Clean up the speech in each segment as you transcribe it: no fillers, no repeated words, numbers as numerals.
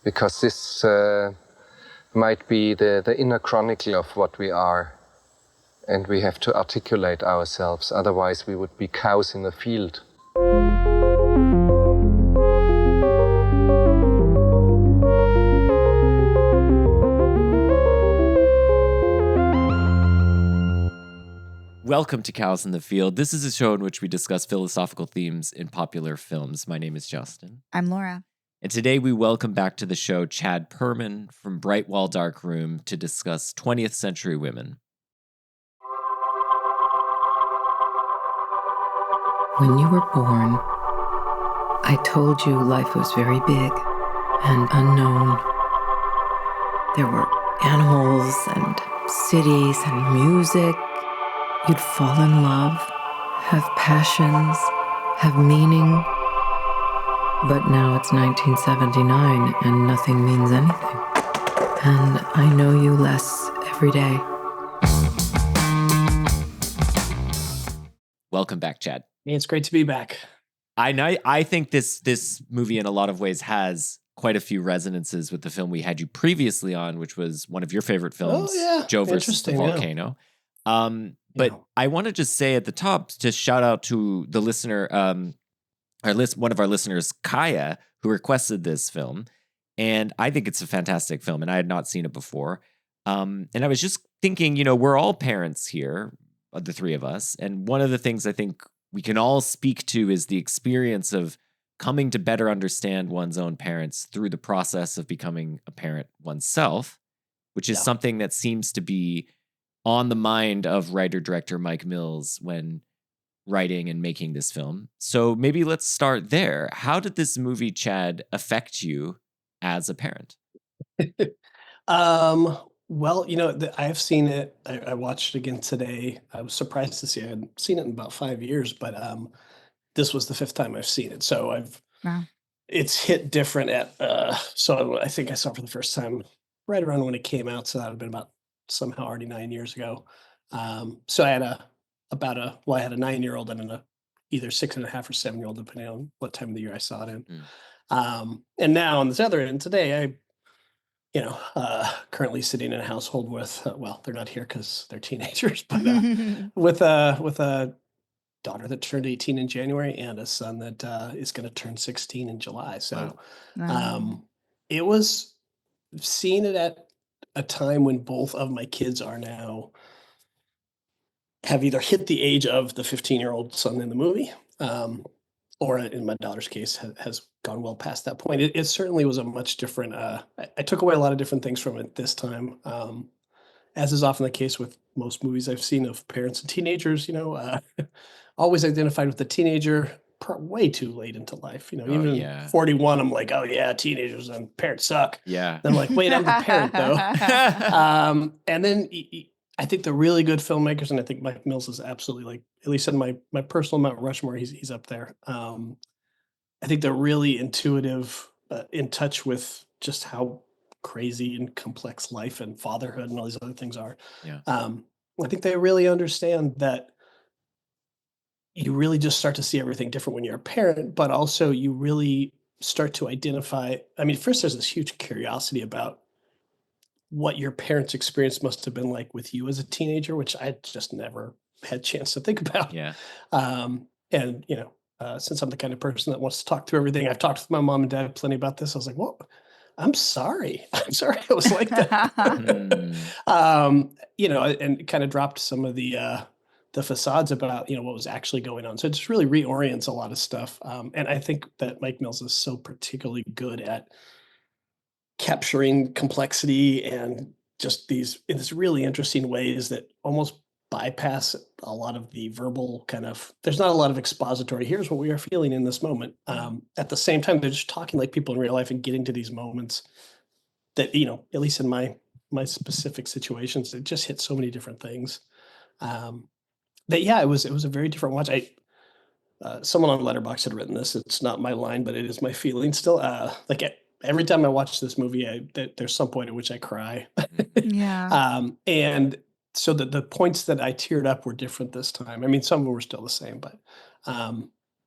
because this might be the inner chronicle of what we are, and we have to articulate ourselves, otherwise we would be cows in a field. Welcome to Cows in the Field. This is a show in which we discuss philosophical themes in popular films. My name is Justin. I'm Laura. And today we welcome back to the show Chad Perman from Bright Wall Dark Room to discuss 20th century women. When you were born, I told you life was very big and unknown. There were animals and cities and music. You'd fall in love, have passions, have meaning. But now it's 1979 and nothing means anything. And I know you less every day. Welcome back, Chad. It's great to be back. I think this movie in a lot of ways has quite a few resonances with the film we had you previously on, which was one of your favorite films, Joe versus the Volcano. But I want to just say at the top, to shout out to the listener, one of our listeners, Kaya, who requested this film. And I think it's a fantastic film, and I had not seen it before. And I was just thinking, we're all parents here, the three of us. And one of the things I think we can all speak to is the experience of coming to better understand one's own parents through the process of becoming a parent oneself, which is something that seems to be on the mind of writer-director Mike Mills when writing and making this film. So maybe let's start there. How did this movie, Chad, affect you as a parent? Well, I've seen it. I watched it again today. I was surprised to see I hadn't seen it in about 5 years, but this was the 5th time I've seen it. So it's hit different so I think I saw it for the first time right around when it came out. So that would have been about somehow already 9 years ago. So I had I had a 9-year-old and either 6.5 or 7-year-old, depending on what time of the year I saw it in. And now on this other end today, currently sitting in a household with, they're not here because they're teenagers, but with a daughter that turned 18 in January and a son that is going to turn 16 in July. So it was seeing it at a time when both of my kids are now have either hit the age of the 15-year-old son in the movie, or in my daughter's case has gone well past that point. It certainly was a much different, I took away a lot of different things from it this time. As is often the case with most movies I've seen of parents and teenagers, always identified with the teenager way too late into life. Even 41, I'm like, oh yeah, teenagers and parents suck. Yeah. And I'm like, wait, I'm the parent though. And then I think the really good filmmakers, and I think Mike Mills is absolutely, at least in my personal Mount Rushmore, he's up there. I think they're really intuitive, in touch with just how crazy and complex life and fatherhood and all these other things are. Yeah. I think they really understand that you really just start to see everything different when you're a parent, but also you really start to identify. I mean, first there's this huge curiosity about what your parents' experience must have been like with you as a teenager, which I just never had a chance to think about. Yeah. And, since I'm the kind of person that wants to talk through everything, I've talked with my mom and dad plenty about this. I was like, well, I'm sorry. I'm sorry I was like that. And kind of dropped some of the facades about, what was actually going on. So it just really reorients a lot of stuff. And I think that Mike Mills is so particularly good at capturing complexity and just these really interesting ways that almost bypass a lot of the verbal there's not a lot of expository, here's what we are feeling in this moment. At the same time, they're just talking like people in real life and getting to these moments that, at least in my specific situations, it just hit so many different things. It was a very different watch. Someone on Letterboxd had written this. It's not my line, but it is my feeling still. Every time I watch this movie, there's some point at which I cry. Yeah. And so the points that I teared up were different this time. I mean, some of them were still the same, but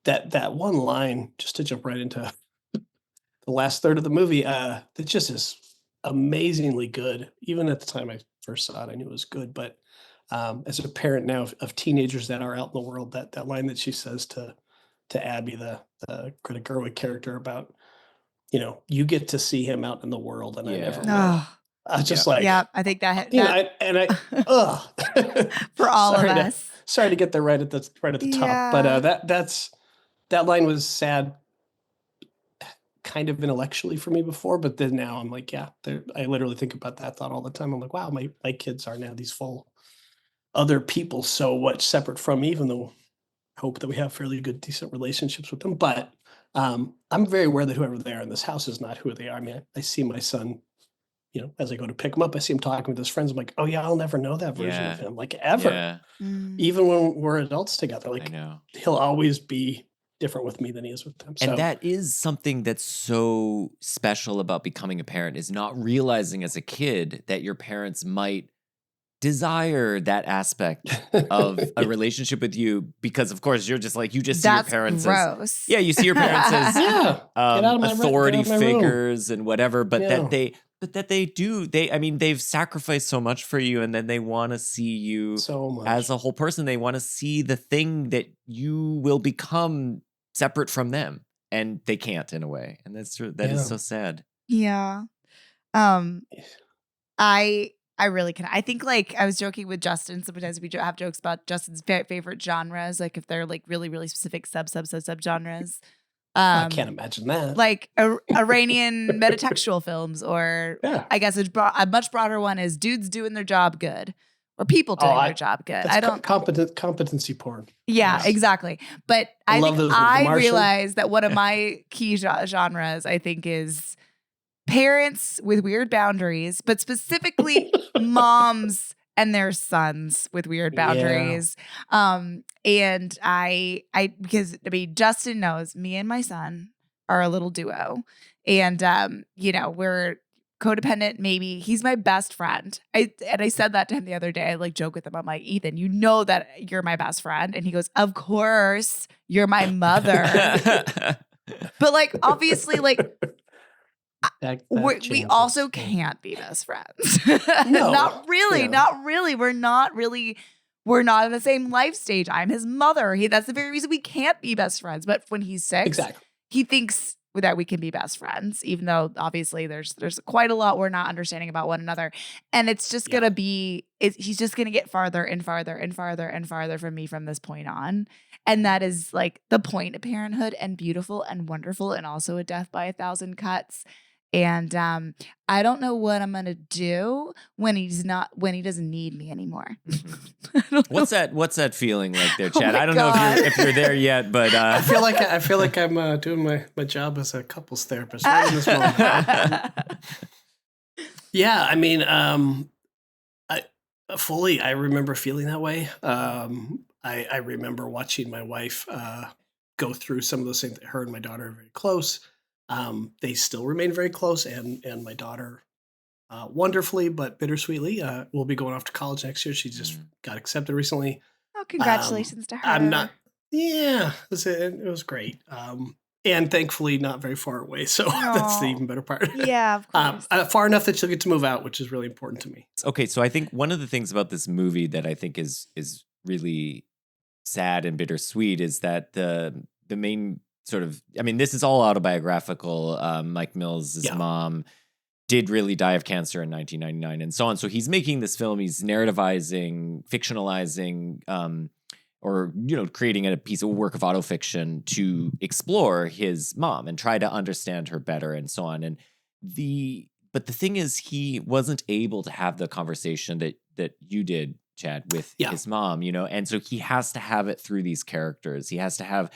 that one line, just to jump right into the last third of the movie, it just is amazingly good. Even at the time I first saw it, I knew it was good. But as a parent now of teenagers that are out in the world, that line that she says to Abby, the Greta Gerwig character, about, you get to see him out in the world, and I never will. I was just like, I think that for all of us. Sorry to get there right at the top, but that line was sad, kind of intellectually for me before, but then now I'm like, I literally think about that thought all the time. I'm like, wow, my kids are now these full other people, so much separate from me, even though I hope that we have fairly good, decent relationships with them. But I'm very aware that whoever they are in this house is not who they are. I mean, I see my son, as I go to pick him up, I see him talking with his friends. I'm like, oh yeah, I'll never know that version of him, like ever. Even when we're adults together, like, he'll always be different with me than he is with them. So. And that is something that's so special about becoming a parent, is not realizing as a kid that your parents might desire that aspect of a relationship with you, because of course you're just like, you just see your parents gross. as you see your parents as authority figures and whatever, but that they do, they've sacrificed so much for you, and then they want to see you as a whole person. They want to see the thing that you will become separate from them, and they can't, in a way, and that is so sad. I really can. I think, like, I was joking with Justin. Sometimes we have jokes about Justin's favorite genres, like if they're like really, really specific subgenres. I can't imagine that. Like Iranian metatextual films, or I guess a much broader one is dudes doing their job good, or people doing their job good. I don't competency porn. Yeah, exactly. But I realized that one of my key genres, I think, is parents with weird boundaries, but specifically moms and their sons with weird boundaries. And because Justin knows me and my son are a little duo, and we're codependent. Maybe he's my best friend. I said that to him the other day. I like joke with him. I'm like, Ethan, you know that you're my best friend, and he goes, of course, you're my mother. But like, obviously, like. We also can't be best friends. No. Not really. We're not in the same life stage. I'm his mother. That's the very reason we can't be best friends. But when he's 6, he thinks that we can be best friends, even though obviously there's quite a lot we're not understanding about one another. And it's just gonna be, he's just gonna get farther and farther and farther and farther from me from this point on. And that is like the point of parenthood, and beautiful and wonderful, and also a death by 1,000 cuts. And I don't know what I'm gonna do when he doesn't need me anymore. What's that feeling like there, Chad? I don't know if you're there yet, but I feel like I'm doing my job as a couples therapist right in this moment. Yeah, I mean, I remember feeling that way. I remember watching my wife go through some of those things. Her and my daughter are very close. They still remain very close, and my daughter, wonderfully but bittersweetly, will be going off to college next year. She just got accepted recently. Oh, congratulations to her! I'm not. Yeah, it was great. And thankfully not very far away. So that's the even better part. Yeah, of course. Far enough that she'll get to move out, which is really important to me. Okay, so I think one of the things about this movie that I think is really sad and bittersweet is that the main sort of, I mean, this is all autobiographical. Mike Mills' mom did really die of cancer in 1999 and so on. So he's making this film, he's narrativizing, fictionalizing, or, creating a piece of work of autofiction to explore his mom and try to understand her better and so on. But the thing is, he wasn't able to have the conversation that you did, Chad, with his mom, and so he has to have it through these characters. He has to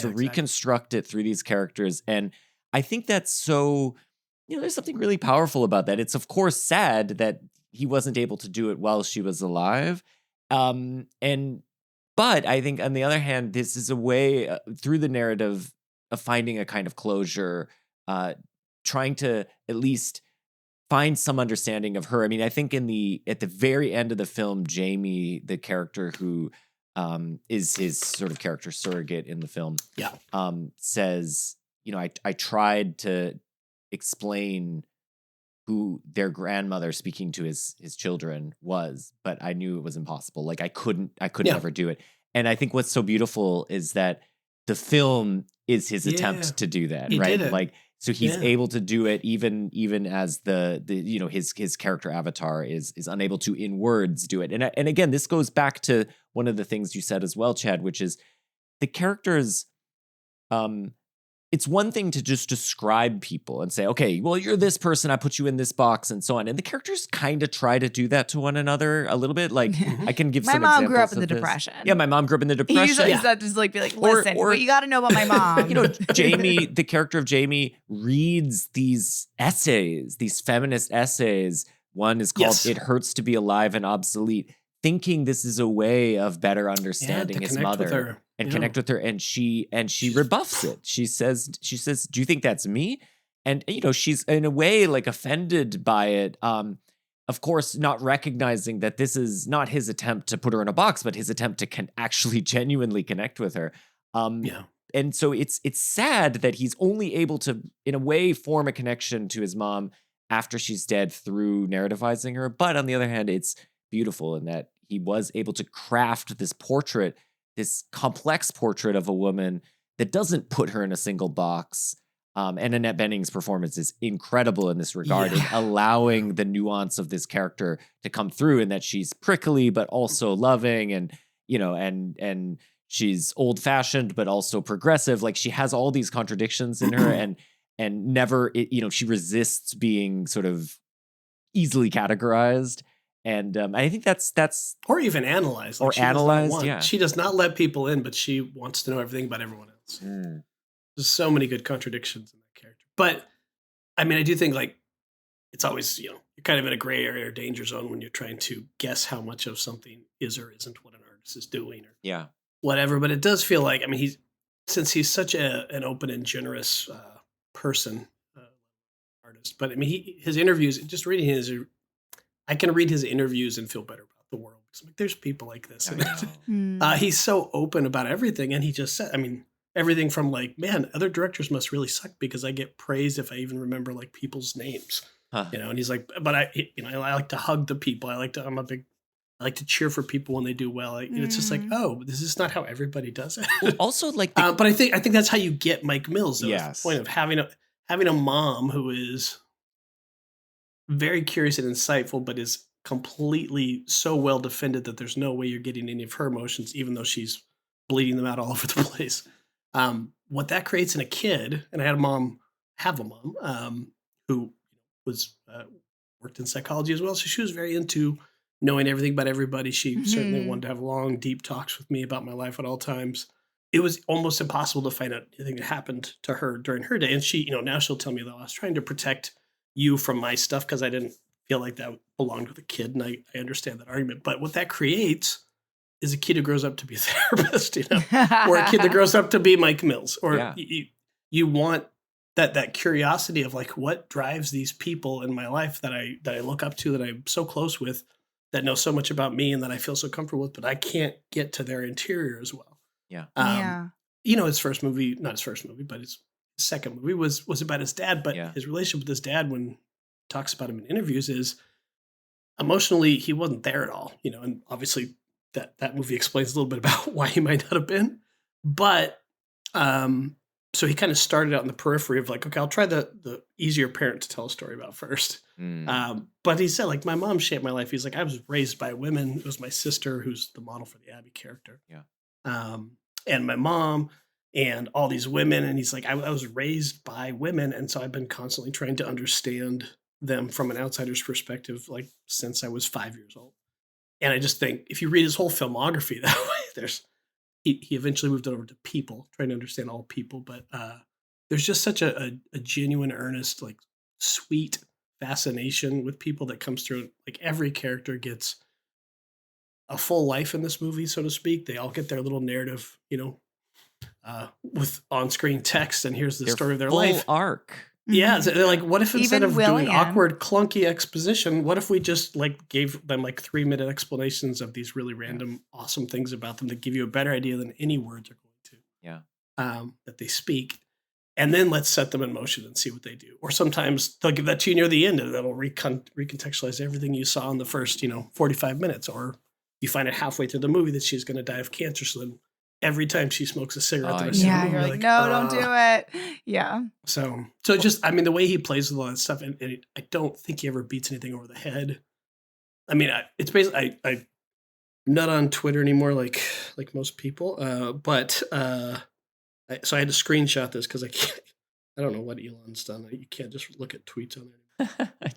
reconstruct it through these characters. And I think that's so, there's something really powerful about that. It's of course sad that he wasn't able to do it while she was alive. But I think on the other hand, this is a way through the narrative of finding a kind of closure, trying to at least find some understanding of her. I mean, I think at the very end of the film, Jamie, the character who is his sort of character surrogate in the film, says, I tried to explain who their grandmother speaking to his children was, but I knew it was impossible. Like I couldn't ever do it. And I think what's so beautiful is that the film is his attempt to do that, right? Like, so he's able to do it even as the you know, his character avatar is unable to in words do it. And again, this goes back to one of the things you said as well, Chad, which is the characters, it's one thing to just describe people and say, okay, well, you're this person, I put you in this box and so on. And the characters kind of try to do that to one another a little bit. Like I can give some examples. My mom grew up in the Depression. Yeah, my mom grew up in the Depression. He usually used to just like be like, listen, what you got to know about my mom. You know, Jamie, the character of Jamie reads these essays, these feminist essays. One is called It Hurts to Be Alive and Obsolete, thinking this is a way of better understanding his mother. And connect with her, and she rebuffs it. She says, "Do you think that's me?" And you know, she's in a way like offended by it. Of course, not recognizing that this is not his attempt to put her in a box, but his attempt to actually genuinely connect with her. And so it's sad that he's only able to, in a way, form a connection to his mom after she's dead through narrativizing her. But on the other hand, it's beautiful in that he was able to craft this portrait, this complex portrait of a woman that doesn't put her in a single box. And Annette Bening's performance is incredible in this regard, in allowing the nuance of this character to come through, and that she's prickly but also loving, and you know, and she's old-fashioned but also progressive. Like she has all these contradictions in her, and never, you know, she resists being sort of easily categorized. And I think that's or even analyzed, like analyzed. She does not let people in, but she wants to know everything about everyone else. There's so many good contradictions in that character. But I mean, I do think like it's always, you know, you're kind of in a gray area or danger zone when you're trying to guess how much of something is or isn't what an artist is doing, or whatever. But it does feel like, I mean, since he's such an open and generous person, artist. But I mean, his interviews, just reading his. I can read his interviews and feel better about the world. Because like, there's people like this. He's so open about everything. And he just said, I mean, everything from like, man, other directors must really suck because I get praised if I even remember like people's names. You know, and he's like, but I like to hug the people. I like to cheer for people when they do well. It's just like, oh, this is not how everybody does it. Well, also like, but I think that's how you get Mike Mills. Though, the point of having a mom who is very curious and insightful, but is completely so well defended that there's no way you're getting any of her emotions, even though she's bleeding them out all over the place. What that creates in a kid, and I have a mom who was worked in psychology as well, so she was very into knowing everything about everybody. She certainly wanted to have long, deep talks with me about my life at all times. It was almost impossible to find out anything that happened to her during her day, and she, you know, now she'll tell me that I was trying to protect you from my stuff because I didn't feel like that belonged with a kid, and I understand that argument. But what that creates is a kid who grows up to be a therapist, you know, or a kid that grows up to be Mike Mills, or you want that curiosity of like, what drives these people in my life that I look up to, that I'm so close with, that know so much about me and that I feel so comfortable with, but I can't get to their interior as well. You know, his first movie, not his first movie, but his second movie was about his dad, but his relationship with his dad, when he talks about him in interviews, is emotionally he wasn't there at all, you know, and obviously that movie explains a little bit about why he might not have been, but so he kind of started out in the periphery of like, okay, I'll try the easier parent to tell a story about first. But he said, like, my mom shaped my life. He's like, I was raised by women. It was my sister who's the model for the Abby character, and my mom and all these women. And he's like, I was raised by women. And so I've been constantly trying to understand them from an outsider's perspective, like since I was 5 years old. And I just think if you read his whole filmography that way, he eventually moved it over to people, trying to understand all people. But there's just such a genuine, earnest, like sweet fascination with people that comes through. Like every character gets a full life in this movie, so to speak. They all get their little narrative, you know, with on-screen text, and here's the story of their life. Arc. Yeah, so they're like, what if instead of doing awkward, clunky exposition, what if we just like gave them like 3-minute explanations of these really random, awesome things about them that give you a better idea than any words are going to. That they speak. and then let's set them in motion and see what they do. Or sometimes they'll give that to you near the end, and that'll recontextualize everything you saw in the first 45 minutes. Or you find it halfway through the movie that she's going to die of cancer, so then every time she smokes a cigarette, the rest of the movie, you're like, no, don't do it. Yeah. So just, I mean, the way he plays with all that stuff, and I don't think he ever beats anything over the head. I mean, it's basically, I'm not on Twitter anymore, like most people, but so I had to screenshot this because I don't know what Elon's done. You can't just look at tweets on it.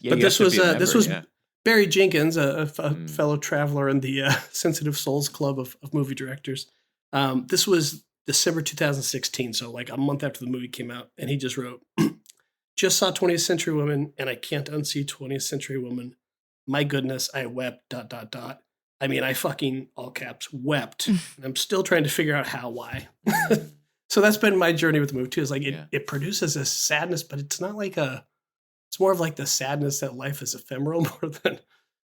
But this was Barry Jenkins, a fellow traveler in the Sensitive Souls Club of movie directors. This was December 2016, so like a month after the movie came out, and he just wrote, "Just saw 20th Century Woman, and I can't unsee 20th Century Woman. My goodness, I wept, ... I mean, I fucking, all caps, wept. And I'm still trying to figure out why. So that's been my journey with the movie too. Is like it produces this sadness, but it's not like it's more of like the sadness that life is ephemeral more than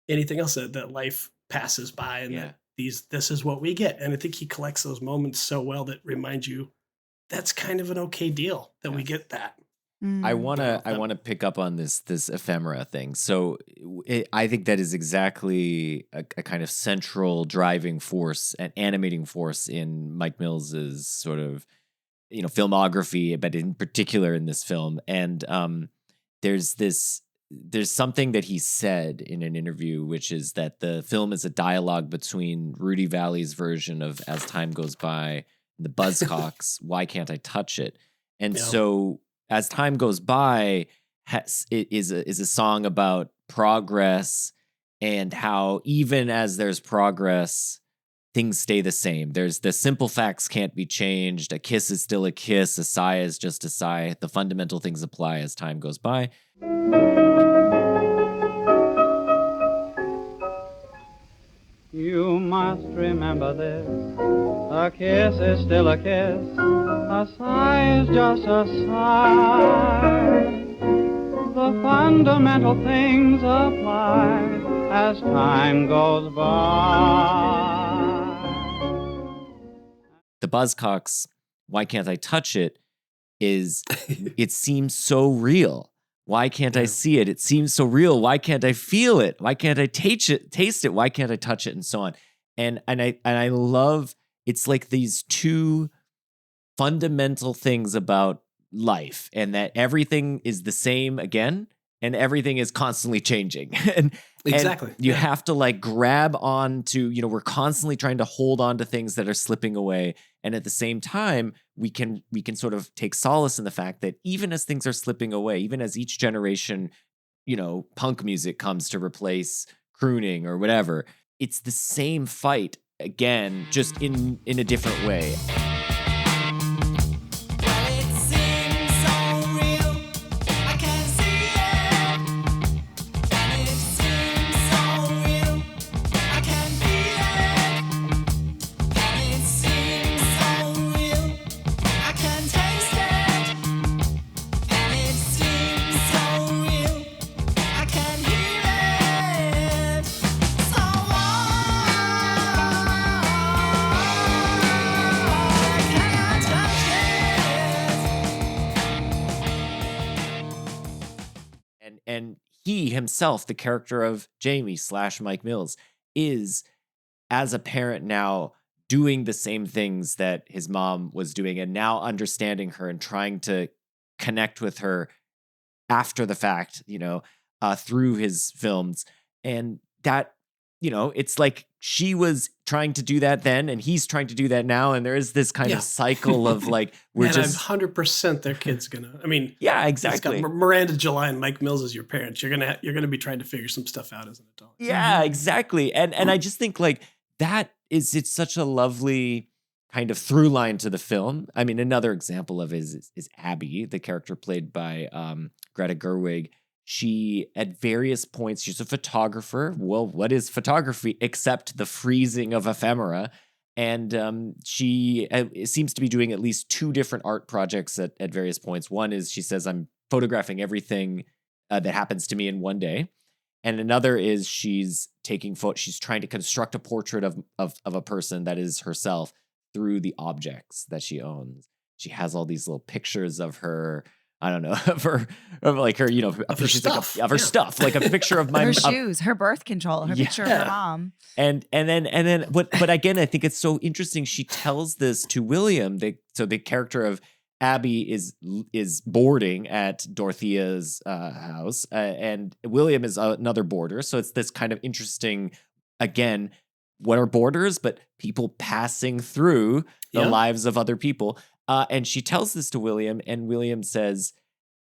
anything else, that life passes by, and that this is what we get. And I think he collects those moments so well that remind you that's kind of an okay deal that we get that. I want to pick up on this ephemera thing. So I think that is exactly a kind of central driving force and animating force in Mike Mills's sort of, filmography, but in particular in this film. And there's something that he said in an interview, which is that the film is a dialogue between Rudy Valley's version of As Time Goes By and the Buzzcocks' Why Can't I Touch It? And so As Time Goes By is a song about progress, and how even as there's progress, things stay the same. There's the simple facts can't be changed. A kiss is still a kiss. A sigh is just a sigh. The fundamental things apply as time goes by. You must remember this. A kiss is still a kiss. A sigh is just a sigh. The fundamental things apply as time goes by. The Buzzcocks' Why Can't I Touch It is, it seems so real. Why can't I see it? It seems so real. Why can't I feel it? Why can't I taste it? Why can't I touch it? And so on. And I love, it's like these two fundamental things about life, and that everything is the same again, and everything is constantly changing. Exactly. And you have to like grab on to, we're constantly trying to hold on to things that are slipping away. And at the same time, we can sort of take solace in the fact that even as things are slipping away, even as each generation, punk music comes to replace crooning or whatever, it's the same fight again, just in a different way. And he himself, the character of Jamie / Mike Mills, is, as a parent now, doing the same things that his mom was doing, and now understanding her and trying to connect with her after the fact, through his films. And that, it's like she was trying to do that then, and he's trying to do that now. And there is this kind of cycle of like, we're just 100% their kid's gonna, yeah, exactly. It's got Miranda July and Mike Mills as your parents. You're gonna be trying to figure some stuff out as an adult. Yeah, exactly. And I just think like it's such a lovely kind of through line to the film. I mean, another example of it is Abby, the character played by Greta Gerwig. She, at various points, she's a photographer. Well, what is photography except the freezing of ephemera? And she seems to be doing at least 2 different art projects at various points. One is, she says, I'm photographing everything that happens to me in one day. And another is she's trying to construct a portrait of a person that is herself through the objects that she owns. she has all these little pictures of her. I don't know, of her, you know, of her stuff, of her stuff, like a picture of her shoes, her birth control, her picture of her mom. And then, but again, I think it's so interesting. She tells this to William. So the character of Abby is boarding at Dorothea's house, and William is another boarder. So it's this kind of interesting, again, what are boarders, but people passing through the lives of other people. And she tells this to William, and William says,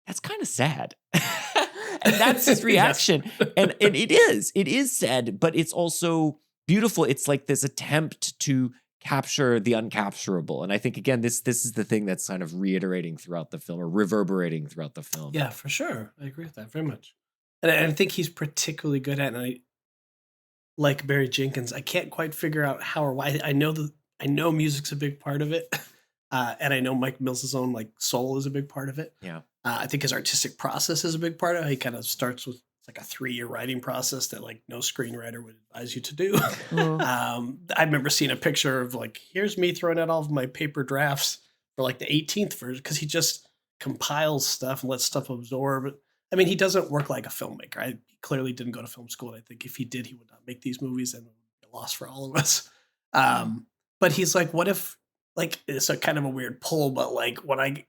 "That's kind of sad." And that's his reaction. Yes. And it is sad, but it's also beautiful. It's like this attempt to capture the uncapturable. And I think, again, this is the thing that's kind of reiterating throughout the film, or reverberating throughout the film. Yeah, for sure. I agree with that very much. And I think he's particularly good at it. And I, like Barry Jenkins, I can't quite figure out how or why. I know music's a big part of it. And I know Mike Mills' own like soul is a big part of it. Yeah. I think his artistic process is a big part of it. He kind of starts with like a 3-year writing process that like no screenwriter would advise you to do. I remember seeing a picture of like, here's me throwing out all of my paper drafts for like the 18th version, because he just compiles stuff and lets stuff absorb. I mean, he doesn't work like a filmmaker. He clearly didn't go to film school. I think if he did, he would not make these movies, and it would be a loss for all of us. But he's like, what if, like, it's a kind of a weird pull, but like when I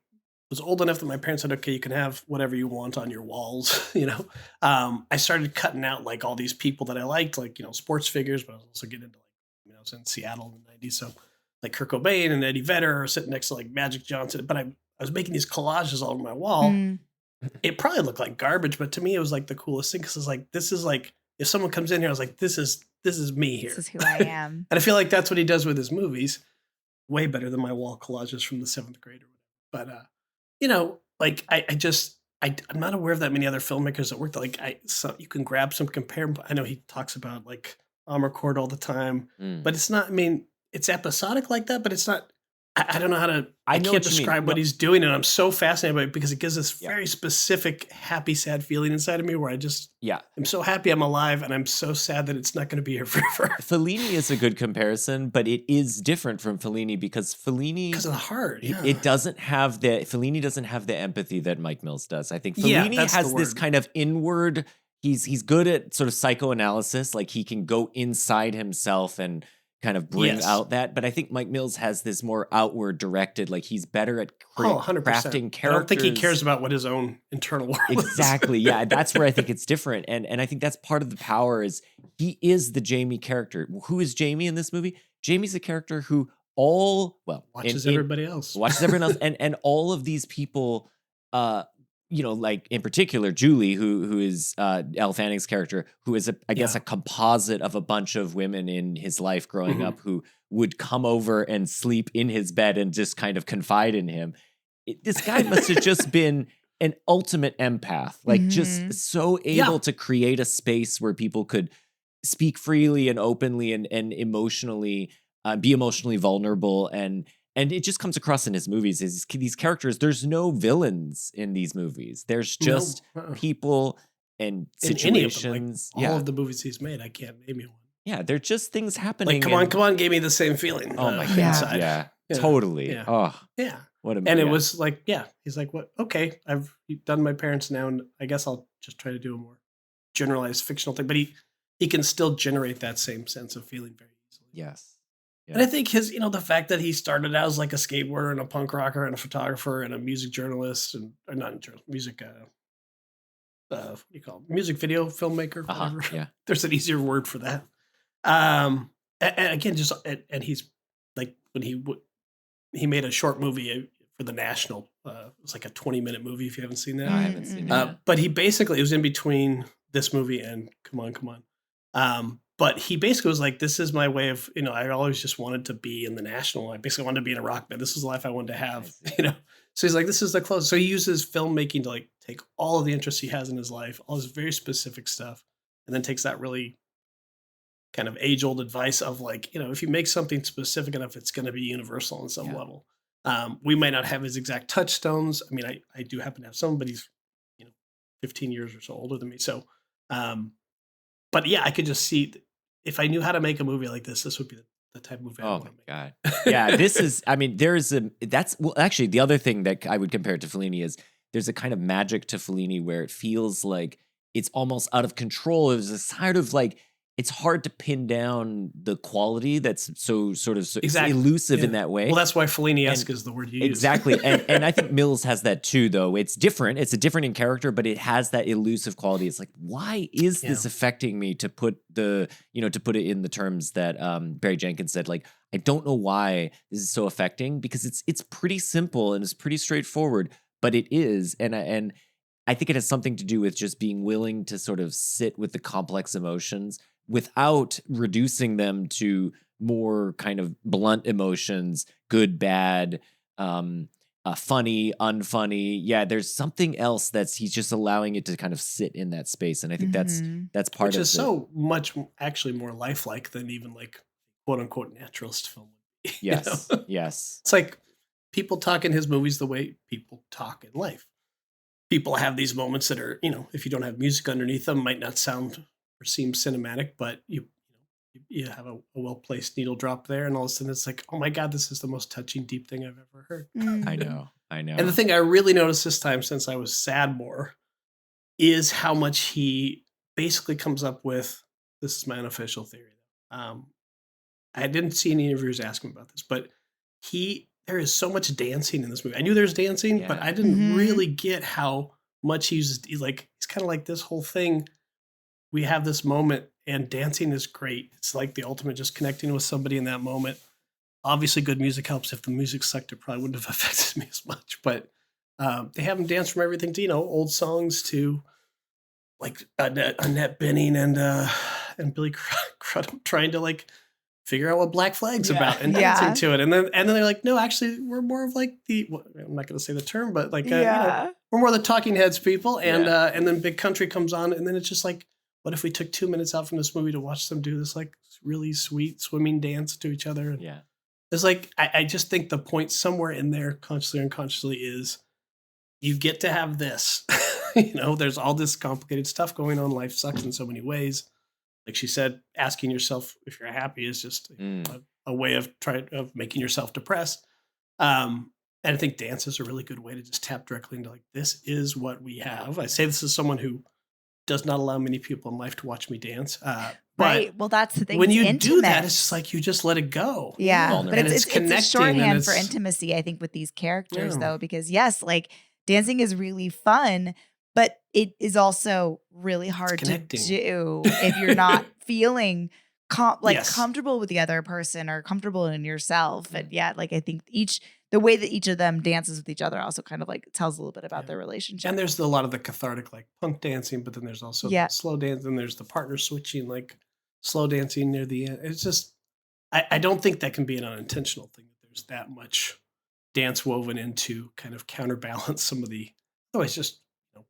was old enough that my parents said, okay, you can have whatever you want on your walls, you know, I started cutting out like all these people that I liked, like, you know, sports figures, but I was also getting into like, you know, I was in Seattle in the 90s. So like Kurt Cobain and Eddie Vedder are sitting next to like Magic Johnson, but I was making these collages all over my wall. It probably looked like garbage, but to me, it was like the coolest thing. Cause it's like, this is like, if someone comes in here, I was like, this is me here. This is who I am. And I feel like that's what he does with his movies. Way better than my wall collages from the 7th grade or whatever. But, you know, like I'm not aware of that many other filmmakers that work like so you can grab some compare. I know he talks about like Amarcord all the time, but it's not, I mean, it's episodic like that, but it's not, I don't know how to, I can't describe what he's doing. And I'm so fascinated by it because it gives this very specific, happy, sad feeling inside of me where I just, I'm so happy I'm alive, and I'm so sad that it's not going to be here forever. Fellini is a good comparison, but it is different from Fellini because of the heart. It doesn't have Fellini doesn't have the empathy that Mike Mills does. I think Fellini has this kind of inward, he's good at sort of psychoanalysis. Like he can go inside himself and kind of bring out that. But I think Mike Mills has this more outward directed, like he's better at crafting characters. I don't think he cares about what his own internal world is. Exactly. Yeah. That's where I think it's different. And I think that's part of the power is he is the Jamie character. Who is Jamie in this movie? Jamie's a character who watches everybody else. And all of these people, you know, like in particular, Julie, who is Elle Fanning's character, who is I guess a composite of a bunch of women in his life growing up who would come over and sleep in his bed and just kind of confide in him. This guy must have just been an ultimate empath, like just so able to create a space where people could speak freely and openly and emotionally, be emotionally vulnerable. And it just comes across in his movies. These characters, there's no villains in these movies. There's just people and situations. All of the movies he's made, I can't name you one. Yeah, they're just things happening. Like, come on, gave me the same feeling. Oh my God. Inside. Yeah, totally. Yeah. Oh, yeah. What a And it was like, he's like, what? Okay, I've done my parents now, and I guess I'll just try to do a more generalized fictional thing. But he can still generate that same sense of feeling very easily. Yes. Yeah. And I think his, you know, the fact that he started out as like a skateboarder and a punk rocker and a photographer and a music journalist or not music, what do you call it? Music video filmmaker. Yeah. There's an easier word for that. And again, and he's like, when he made a short movie for the National, it was like a 20-minute movie. If you haven't seen that, I haven't seen it. But he basically, it was in between this movie and Come On. But he basically was like, this is my way of, you know, I always just wanted to be in the National. I basically wanted to be in a rock band. This is the life I wanted to have, you know? So he's like, this is the closest. So he uses filmmaking to like take all of the interests he has in his life, all this very specific stuff, and then takes that really kind of age-old advice of like, you know, if you make something specific enough, it's going to be universal on some level. We might not have his exact touchstones. I mean, I do happen to have some, but he's, you know, 15 years or so older than me. So, but yeah, I could just see if I knew how to make a movie like this would be the type of movie. Oh my God. Yeah, this is, I mean, actually the other thing that I would compare it to Fellini is there's a kind of magic to Fellini where it feels like it's almost out of control. There's a sort of like, it's hard to pin down the quality that's so sort of elusive in that way. Well, that's why Fellini-esque is the word you use. Exactly. And I think Mills has that too, though. It's different. It's a different in character, but it has that elusive quality. It's like, why is this affecting me, to put it in the terms that Barry Jenkins said, like, I don't know why this is so affecting, because it's pretty simple and it's pretty straightforward, but it is. And I think it has something to do with just being willing to sort of sit with the complex emotions without reducing them to more kind of blunt emotions, good, bad, funny, unfunny. Yeah, there's something else he's just allowing it to kind of sit in that space. And I think that's part of it. Which is so much actually more lifelike than even like quote unquote naturalist film. Yes. Yes. It's like people talk in his movies the way people talk in life. People have these moments that are, if you don't have music underneath them, might not sound or seem cinematic, but you have a well-placed needle drop there, and all of a sudden it's like, oh my God, this is the most touching, deep thing I've ever heard. I know. And the thing I really noticed this time, since I was sad more, is how much he basically comes up with, this is my unofficial theory. I didn't see any interviews asking about this, but there is so much dancing in this movie. I knew there's dancing, but I didn't really get how much he's kind of like this whole thing. We have this moment and dancing is great. It's like the ultimate, just connecting with somebody in that moment. Obviously good music helps. If the music sucked, it probably wouldn't have affected me as much, but they have him dance from everything to, old songs to like Annette Bening and Billy Crudup trying to like figure out what Black Flag's about and dancing to it. And then they're like, no, actually we're more of like I'm not going to say the term, but like, we're more the Talking Heads people. And then Big Country comes on, and then it's just like, what if we took 2 minutes out from this movie to watch them do this like really sweet swimming dance to each other? Yeah. It's like, I just think the point somewhere in there, consciously or unconsciously, is you get to have this. There's all this complicated stuff going on. Life sucks in so many ways. Like she said, asking yourself if you're happy is just a way of making yourself depressed. And I think dance is a really good way to just tap directly into like, this is what we have. I say this as someone who does not allow many people in life to watch me dance. Right. Well, that's the thing. When you do that, it's just like you just let it go. Yeah. But it's a shorthand for intimacy, I think, with these characters, though, because yes, like dancing is really fun, but it is also really hard to do if you're not feeling comfortable with the other person or comfortable in yourself. And like I think the way that each of them dances with each other also kind of like tells a little bit about their relationship. And there's a lot of the cathartic like punk dancing, but then there's also the slow dance, and there's the partner switching, like slow dancing near the end. It's just, I don't think that can be an unintentional thing. There's that much dance woven into kind of counterbalance some of the otherwise just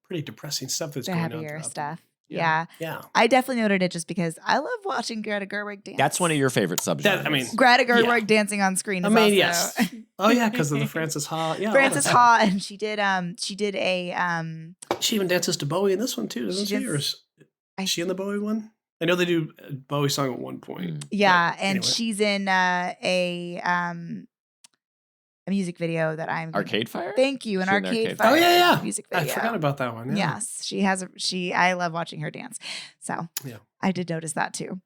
pretty depressing stuff that's going on. The heavier stuff. Yeah. I definitely noted it just because I love watching Greta Gerwig dance. That's one of your favorite subgenres. Greta Gerwig dancing on screen is also. Yes. Oh yeah, because of the Frances Ha. Yeah, Frances Ha, and she did a. She even dances to Bowie in this one too, doesn't she? Or is she in the Bowie one? I know they do a Bowie song at one point. Yeah, and anyway. She's in a music video that I'm Arcade Fire. Thank you, an Arcade Fire. Oh yeah. Music video. I forgot about that one. Yeah. Yes, I love watching her dance. So I did notice that too.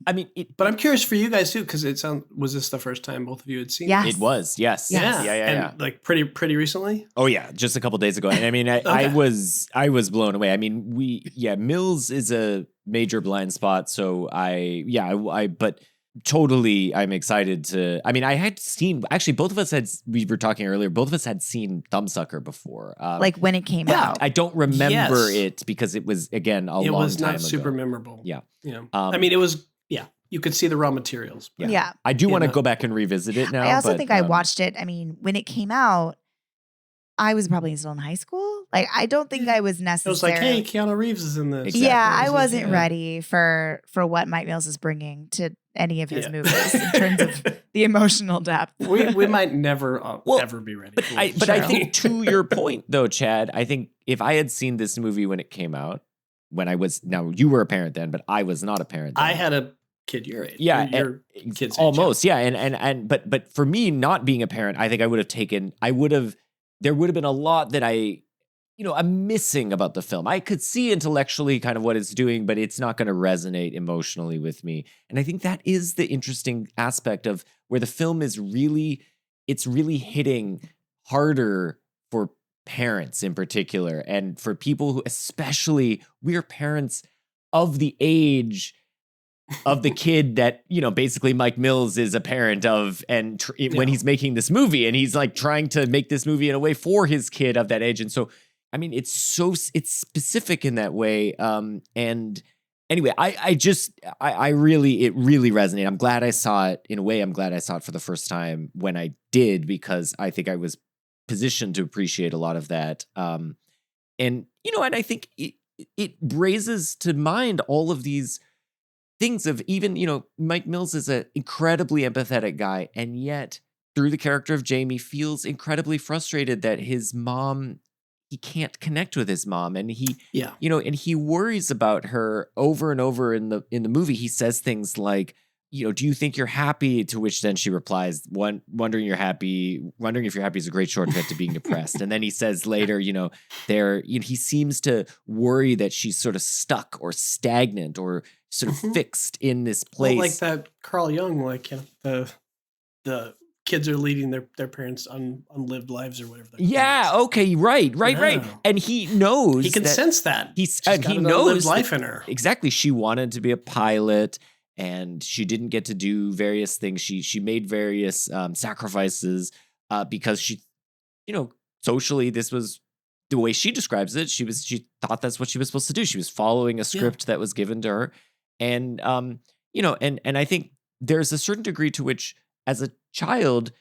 I mean, but I'm curious for you guys too, because was this the first time both of you had seen it? It was, yes. Yeah. And like pretty recently? Oh yeah, just a couple days ago. And I mean, I was blown away. I mean, Mills is a major blind spot, so but totally I'm excited to, I mean, I had seen, actually both of us we were talking earlier, both of us had seen Thumbsucker before. Like when it came out. I don't remember it because it was, again, a long time ago. It was not super memorable. Yeah. I mean, it was, you could see the raw materials. Yeah. I do want to go back and revisit it now. I also think I watched it. I mean, when it came out, I was probably still in high school. Like, I don't think I was necessarily. It was like, hey, Keanu Reeves is in this. Exactly. Yeah, I wasn't ready for what Mike Mills is bringing to any of his movies in terms of the emotional depth. We might never ever be ready. But I think to your point, though, Chad, I think if I had seen this movie when it came out, now you were a parent then, but I was not a parent then. I had a kid your age. Yeah, your kid's almost. Age, yeah. But for me, not being a parent, I think there would have been a lot that I'm missing about the film. I could see intellectually kind of what it's doing, but it's not going to resonate emotionally with me. And I think that is the interesting aspect of where the film is really hitting harder for parents in particular, and for people who, especially, we're parents of the age of the kid that, basically Mike Mills is a parent of, and when he's making this movie, and he's like trying to make this movie in a way for his kid of that age. And so, I mean, it's specific in that way. And anyway, it really resonated. I'm glad I saw it. In a way, I'm glad I saw it for the first time when I did, because I think I was positioned to appreciate a lot of that. And I think it raises to mind all of these things of, even, Mike Mills is an incredibly empathetic guy, and yet through the character of Jamie feels incredibly frustrated that his mom, he can't connect with his mom, and he worries about her over and over in the movie. He says things like, do you think you're happy? To which then she replies, wondering if you're happy is a great shortcut to being depressed. And then he says later, he seems to worry that she's sort of stuck or stagnant or sort of fixed in this place. Well, like that Carl Jung, the kids are leading their parents' unlived lives or whatever. Yeah. Okay. Right. And he knows. He can sense that. He knows life in her. Exactly. She wanted to be a pilot, and she didn't get to do various things. She made various sacrifices because she, socially, this was the way she describes it. She thought that's what she was supposed to do. She was following a script that was given to her, and and I think there's a certain degree to which, as a child,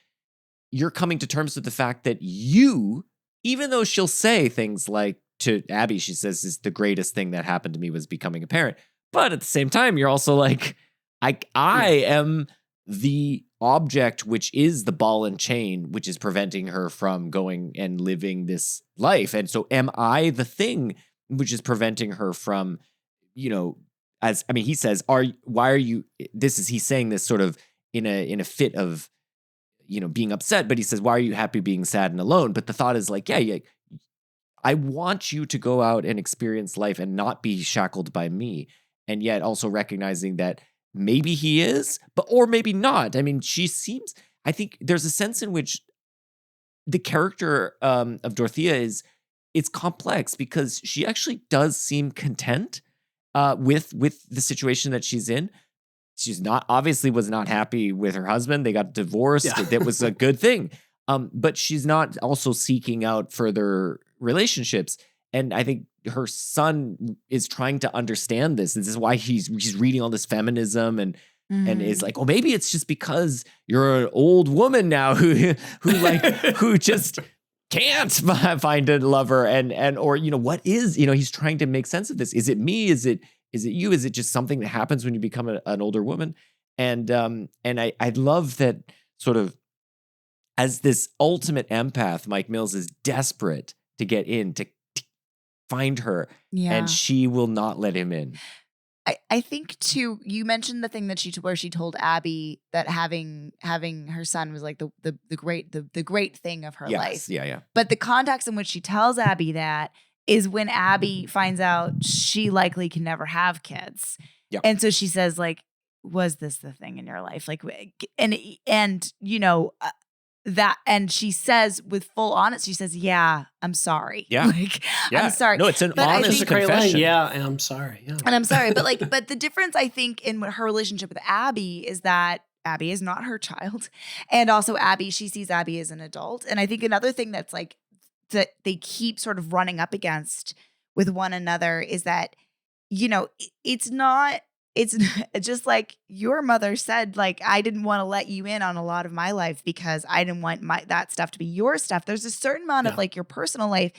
you're coming to terms with the fact that even though she'll say things like, to Abby, she says, is the greatest thing that happened to me was becoming a parent. But at the same time, you're also like, I am the object, which is the ball and chain, which is preventing her from going and living this life. And so am I the thing which is preventing her from, he says, he's saying this sort of in a fit of, being upset, but he says, why are you happy being sad and alone? But the thought is like, I want you to go out and experience life and not be shackled by me. And yet also recognizing that maybe he is, or maybe not. I mean, I think there's a sense in which the character of Dorothea it's complex, because she actually does seem content with the situation that she's in. She's was not happy with her husband. They got divorced. Yeah. That was a good thing. But she's not also seeking out further relationships. And I think her son is trying to understand this. This is why she's reading all this feminism and is like, maybe it's just because you're an old woman now who just can't find a lover or what is, he's trying to make sense of this. Is it me? Is it you? Is it just something that happens when you become an older woman? And I love that sort of, as this ultimate empath, Mike Mills is desperate to get in, to find her, and she will not let him in. I think too, you mentioned the thing that where she told Abby that having her son was like the great thing of her life. Yeah. But the context in which she tells Abby that is when Abby finds out she likely can never have kids. Yep. And so she says, like, was this the thing in your life? Like, and that, and she says with full honesty, she says, yeah, I'm sorry. Yeah. Like, yeah. I'm sorry. No, it's an honest confession. Yeah, and I'm sorry. Yeah. And I'm sorry. But the difference, I think, in her relationship with Abby is that Abby is not her child. And also she sees Abby as an adult. And I think another thing that's like, that they keep sort of running up against with one another is that, it's just like your mother said, like, I didn't want to let you in on a lot of my life because I didn't want that stuff to be your stuff. There's a certain amount of like your personal life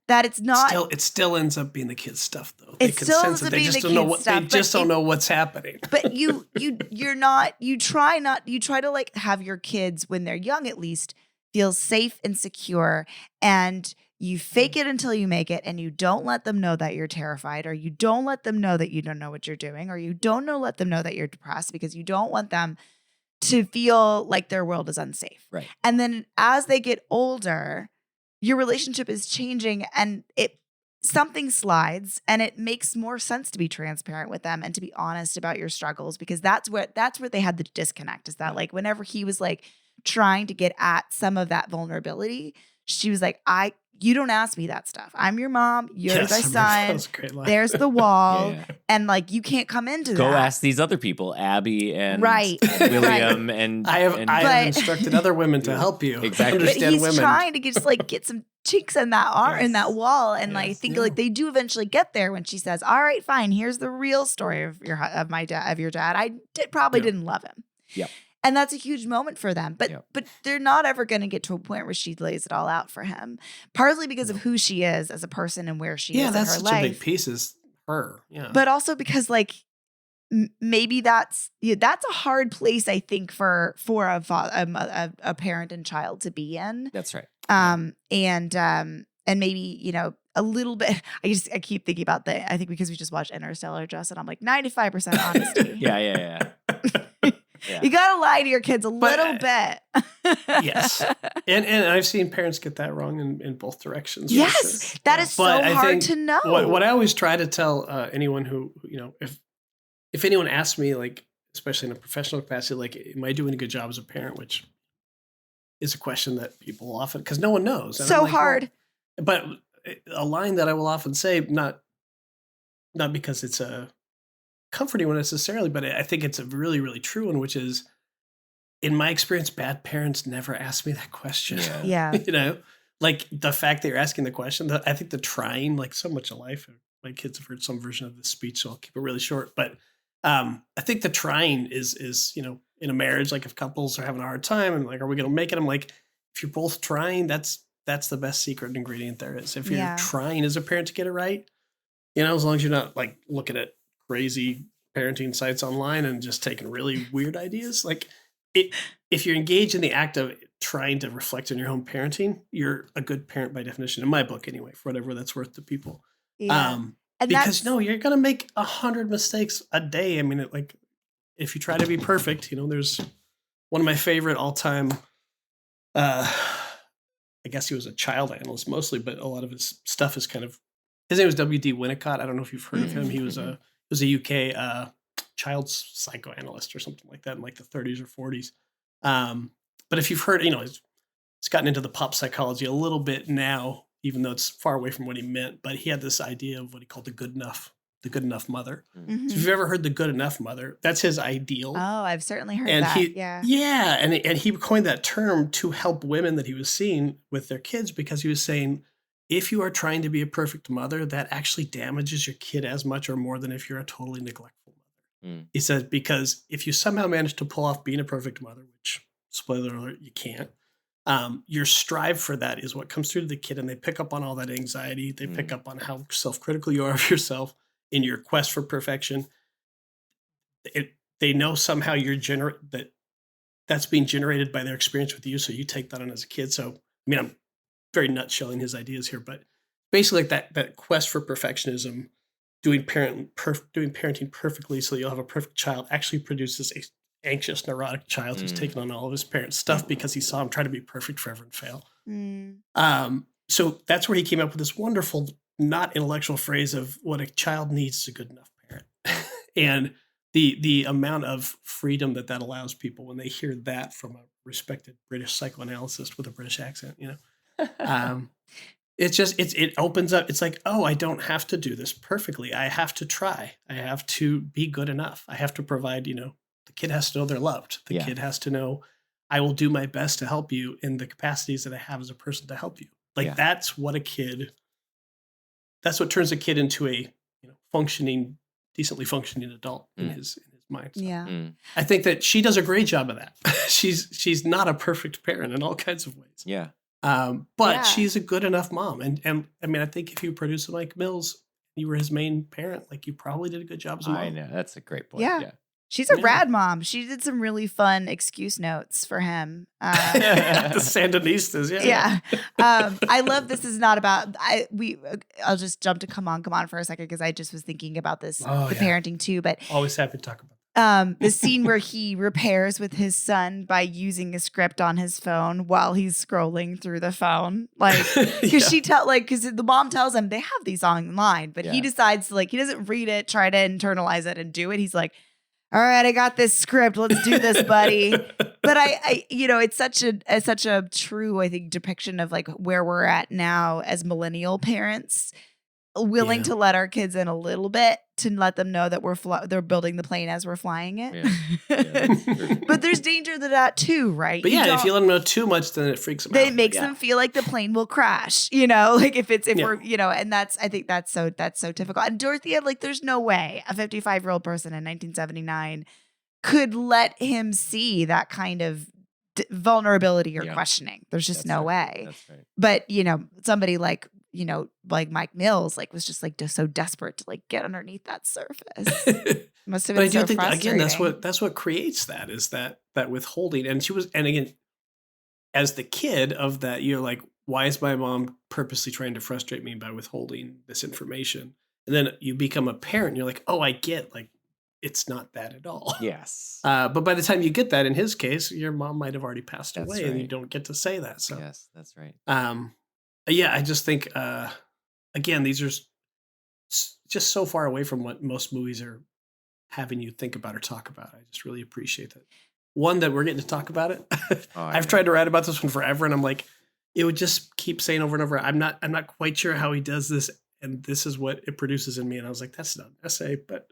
that it's not. It still ends up being the kids' stuff though. It still ends up being the kids' stuff. They just don't know what's happening. But you try to like have your kids when they're young, at least, feels safe and secure, and you fake it until you make it, and you don't let them know that you're terrified, or you don't let them know that you don't know what you're doing, or you don't let them know that you're depressed, because you don't want them to feel like their world is unsafe. Right. And then as they get older, your relationship is changing, and something slides, and it makes more sense to be transparent with them and to be honest about your struggles, because that's where they had the disconnect, is that like whenever he was like trying to get at some of that vulnerability, she was like, you don't ask me that stuff. I'm your mom. You're my son. There's the wall. And like, you can't come into that. Go ask these other people, Abby and William. And I have instructed other women to help you understand but he's women. Trying to get some chinks in that in that wall. And like, I think like they do eventually get there when she says, all right, fine. Here's the real story of your dad. I probably didn't love him. Yep. And that's a huge moment for them. But they're not ever going to get to a point where she lays it all out for him. Partly because of who she is as a person and where she is in her life. Yeah, that's such a big piece is her. Yeah. But also because like maybe that's a hard place, I think, for a parent and child to be in. That's right. And maybe, a little bit. I keep thinking about I think because we just watched Interstellar, Justin, I'm like 95% honesty. Yeah. Yeah. You gotta lie to your kids a little bit. Yes, and I've seen parents get that wrong in both directions. Yes, that is so hard to know. What I always try to tell anyone who if anyone asks me, like especially in a professional capacity, like am I doing a good job as a parent, which is a question that people often, because no one knows. And so like, hard. But a line that I will often say, not because it's a comforting one necessarily, but I think it's a really, really true one, which is, in my experience, bad parents never ask me that question. Yeah. Like the fact that you're asking the question, I think the trying, like so much of life, my kids have heard some version of this speech, so I'll keep it really short. But I think the trying is in a marriage, like if couples are having a hard time and like, are we going to make it? I'm like, if you're both trying, that's the best secret ingredient there is. If you're trying as a parent to get it right, as long as you're not like looking at crazy parenting sites online and just taking really weird ideas. Like if you're engaged in the act of trying to reflect on your own parenting, you're a good parent by definition, in my book anyway, for whatever that's worth to people. Yeah. Because you're going to make 100 mistakes a day. I mean, if you try to be perfect, there's one of my favorite all time, I guess he was a child analyst mostly, but a lot of his stuff is his name was W.D. Winnicott. I don't know if you've heard of him. He was a UK child psychoanalyst or something like that in like the 30s or 40s. But if you've heard, he's gotten into the pop psychology a little bit now, even though it's far away from what he meant. But he had this idea of what he called the good enough mother. Mm-hmm. So if you've ever heard the good enough mother, that's his ideal. Oh, I've certainly heard that. And he coined that term to help women that he was seeing with their kids, because he was saying, if you are trying to be a perfect mother, that actually damages your kid as much or more than if you're a totally neglectful mother. Mm. He said, because if you somehow manage to pull off being a perfect mother, which, spoiler alert, you can't, your strive for that is what comes through to the kid, and they pick up on all that anxiety. They pick up on how self-critical you are of yourself in your quest for perfection. They know somehow that's being generated by their experience with you, so you take that on as a kid. So, I mean, I'm very nutshelling his ideas here, but basically like that quest for perfectionism, doing parenting perfectly so you'll have a perfect child, actually produces a anxious, neurotic child who's taken on all of his parents' stuff because he saw him try to be perfect forever and fail. So that's where he came up with this wonderful, not intellectual phrase of what a child needs is a good enough parent. And the amount of freedom that allows people when they hear that from a respected British psychoanalyst with a British accent, it opens up. It's like, oh, I don't have to do this perfectly. I have to try. I have to be good enough. I have to provide, the kid has to know they're loved. The kid has to know I will do my best to help you in the capacities that I have as a person to help you. Like that's what turns a kid into a, decently functioning adult in his mind. So I think that she does a great job of that. She's not a perfect parent in all kinds of ways. Yeah. But she's a good enough mom. And I mean, I think if you produce Mike Mills, you were his main parent, like you probably did a good job as a mom. I know. That's a great point. Yeah. She's a rad mom. She did some really fun excuse notes for him. The Sandinistas, yeah. I love this is not about I'll just jump to come on for a second because I just was thinking about this parenting too. But always happy to talk about the scene where he repairs with his son by using a script on his phone while he's scrolling through the phone, like because because the mom tells him they have these online, but he decides to he doesn't read it, try to internalize it, and do it. He's like, all right, I got this script. Let's do this, buddy. But I it's such a true, I think, depiction of like where we're at now as millennial parents, willing to let our kids in a little bit to let them know that they're building the plane as we're flying it. Yeah. But there's danger to that too, right? But if you let them know too much, then it freaks them out. It makes them feel like the plane will crash, like if we're, and I think that's so typical. And Dorothea, like there's no way a 55-year-old person in 1979 could let him see that kind of vulnerability or questioning. There's just no way. That's right. But, somebody like Mike Mills, was just so desperate to get underneath that surface. Must have been so frustrating. But I do think again, that's what creates that is that withholding. And again, as the kid of that, you're like, why is my mom purposely trying to frustrate me by withholding this information? And then you become a parent, and you're like, oh, I get it's not that at all. Yes. But by the time you get that, in his case, your mom might have already passed away, and you don't get to say that. So yes, that's right. I just think, again, these are just so far away from what most movies are having you think about or talk about. I just really appreciate that. One, that we're getting to talk about it. I've tried to write about this one forever, and I'm like, it would just keep saying over and over, I'm not quite sure how he does this, and this is what it produces in me. And I was like, that's not an essay, but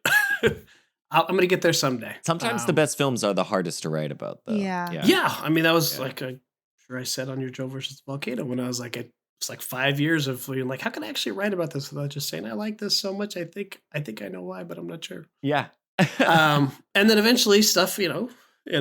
I'm going to get there someday. Sometimes the best films are the hardest to write about, though. Yeah. I mean, that was I'm sure I said on your Joe versus the Volcano when I was it's 5 years of being like, how can I actually write about this without just saying I like this so much? I think I know why, but I'm not sure. Yeah. And then eventually stuff, in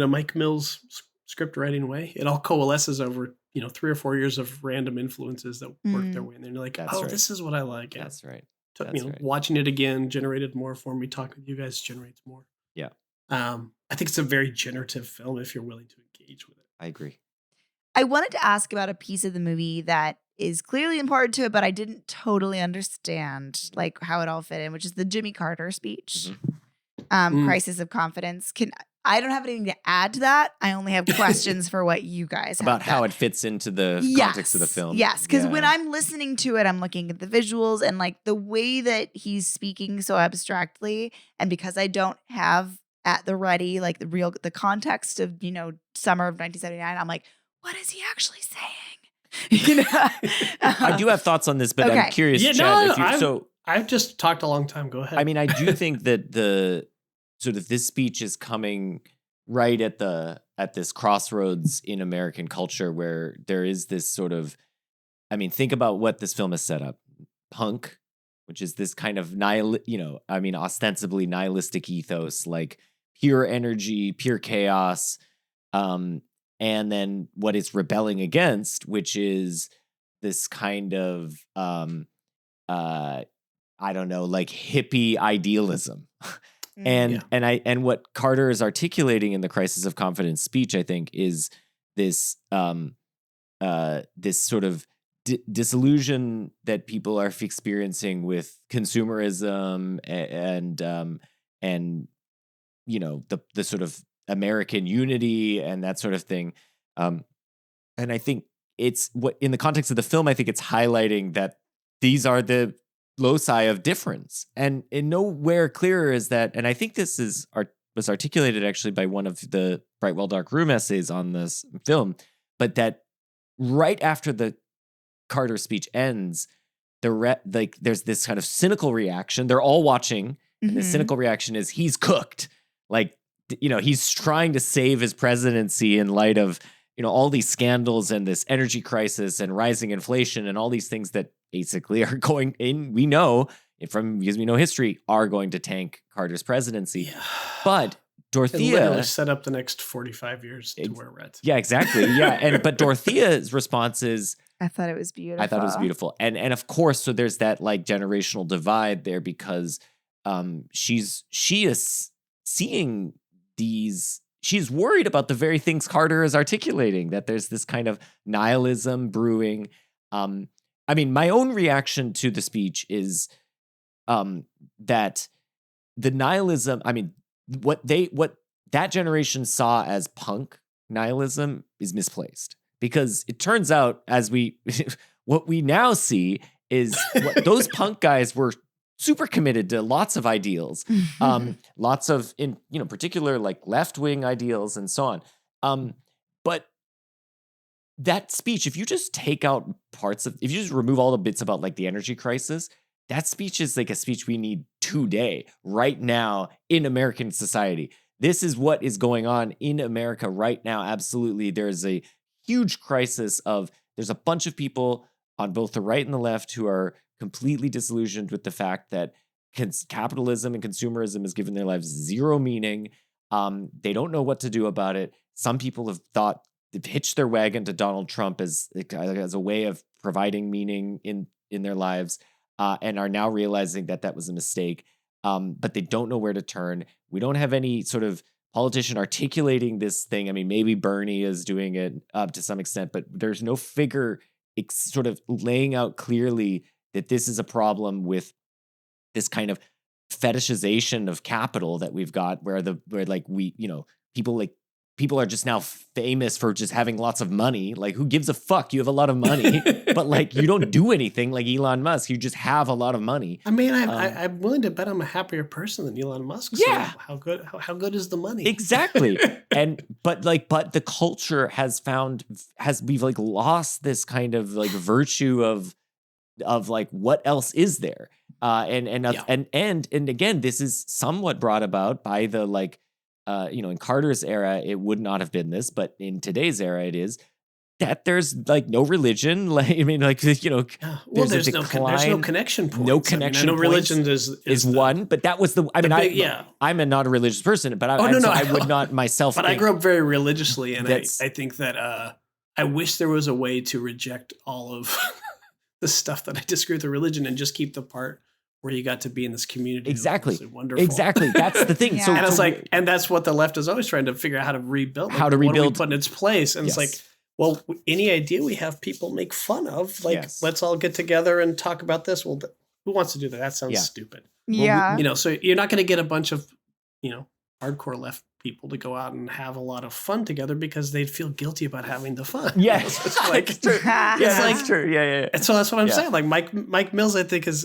a Mike Mills script writing way, it all coalesces over 3 or 4 years of random influences that work their way. And then you're like, this is what I like. That's right. Took me watching it again generated more for me. Talking with you guys generates more. Yeah. I think it's a very generative film if you're willing to engage with it. I agree. I wanted to ask about a piece of the movie that is clearly important to it, but I didn't totally understand how it all fit in, which is the Jimmy Carter speech, Crisis of Confidence. I don't have anything to add to that. I only have questions for what you guys have. About how it fits into the context of the film. Yes, because when I'm listening to it, I'm looking at the visuals and the way that he's speaking so abstractly, and because I don't have at the ready the context of summer of 1979, I'm like, what is he actually saying? I do have thoughts on this, but I'm curious, Chad. I've just talked a long time. Go ahead. I mean, I do think that the sort of this speech is coming right at this crossroads in American culture where there is this sort of, think about what this film has set up. Punk, which is this kind of ostensibly nihilistic ethos, pure energy, pure chaos. And then what it's rebelling against, which is this kind of, hippie idealism. And what Carter is articulating in the Crisis of Confidence speech, I think, is this this sort of disillusion that people are experiencing with consumerism and the sort of American unity and that sort of thing. And I think it's what in the context of the film, I think it's highlighting that these are the loci of difference. And in nowhere clearer is that, and I think this was articulated actually by one of the Brightwell Dark Room essays on this film, but that right after the Carter speech ends, there's this kind of cynical reaction. They're all watching, and the cynical reaction is he's cooked. He's trying to save his presidency in light of, all these scandals and this energy crisis and rising inflation and all these things that basically are going in, because we know history, are going to tank Carter's presidency. Yeah. But Dorothea literally set up the next 45 years to where we're at. Yeah, exactly. Yeah. But Dorothea's response is, I thought it was beautiful. I thought it was beautiful. And of course, so there's that generational divide there because she is seeing she's worried about the very things Carter is articulating, that there's this kind of nihilism brewing. I mean, my own reaction to the speech is that the nihilism, I mean, what that generation saw as punk nihilism is misplaced, because it turns out, as what we now see is those punk guys were super committed to lots of ideals, lots of, in particular, like left-wing ideals and so on. But that speech, if you just take out if you just remove all the bits about like the energy crisis, that speech is like a speech we need today, right now in American society. This is what is going on in America right now. Absolutely. There's a huge crisis there's a bunch of people on both the right and the left who are completely disillusioned with the fact that capitalism and consumerism has given their lives zero meaning. They don't know what to do about it. Some people they've hitched their wagon to Donald Trump as a way of providing meaning in their lives, and are now realizing that was a mistake. But they don't know where to turn. We don't have any sort of politician articulating this thing. I mean, maybe Bernie is doing it to some extent, but there's no figure sort of laying out clearly that this is a problem with this kind of fetishization of capital that we've got, where people are just now famous for just having lots of money. Like, who gives a fuck? You have a lot of money, but like, you don't do anything like Elon Musk. You just have a lot of money. I mean, I'm willing to bet I'm a happier person than Elon Musk. So yeah. How good is the money? Exactly. But the culture we've like lost this kind of like virtue of like, what else is there? And again, this is somewhat brought about by the like, in Carter's era, it would not have been this, but in today's era, it is that there's like no religion. Like, I mean, like, there's no connection points. No connection. I know religion is one, but that was I'm not a religious person, but I would not myself. But I grew up very religiously, and I think that I wish there was a way to reject all of the stuff that I disagree with the religion and just keep the part where you got to be in this community. Exactly. Wonderful. Exactly. That's the thing. Yeah. So, and it's like, and that's what the left is always trying to figure out how to rebuild. Like, how to rebuild. What do we put in its place? And it's like, well, any idea we have people make fun of, like, let's all get together and talk about this. Well, who wants to do that? That sounds stupid. Yeah. Well, so you're not going to get a bunch of, hardcore left people to go out and have a lot of fun together because they'd feel guilty about having the fun. Yes. It's like, it's true. It's true. Yeah. And so that's what I'm saying. Like Mike Mills, I think is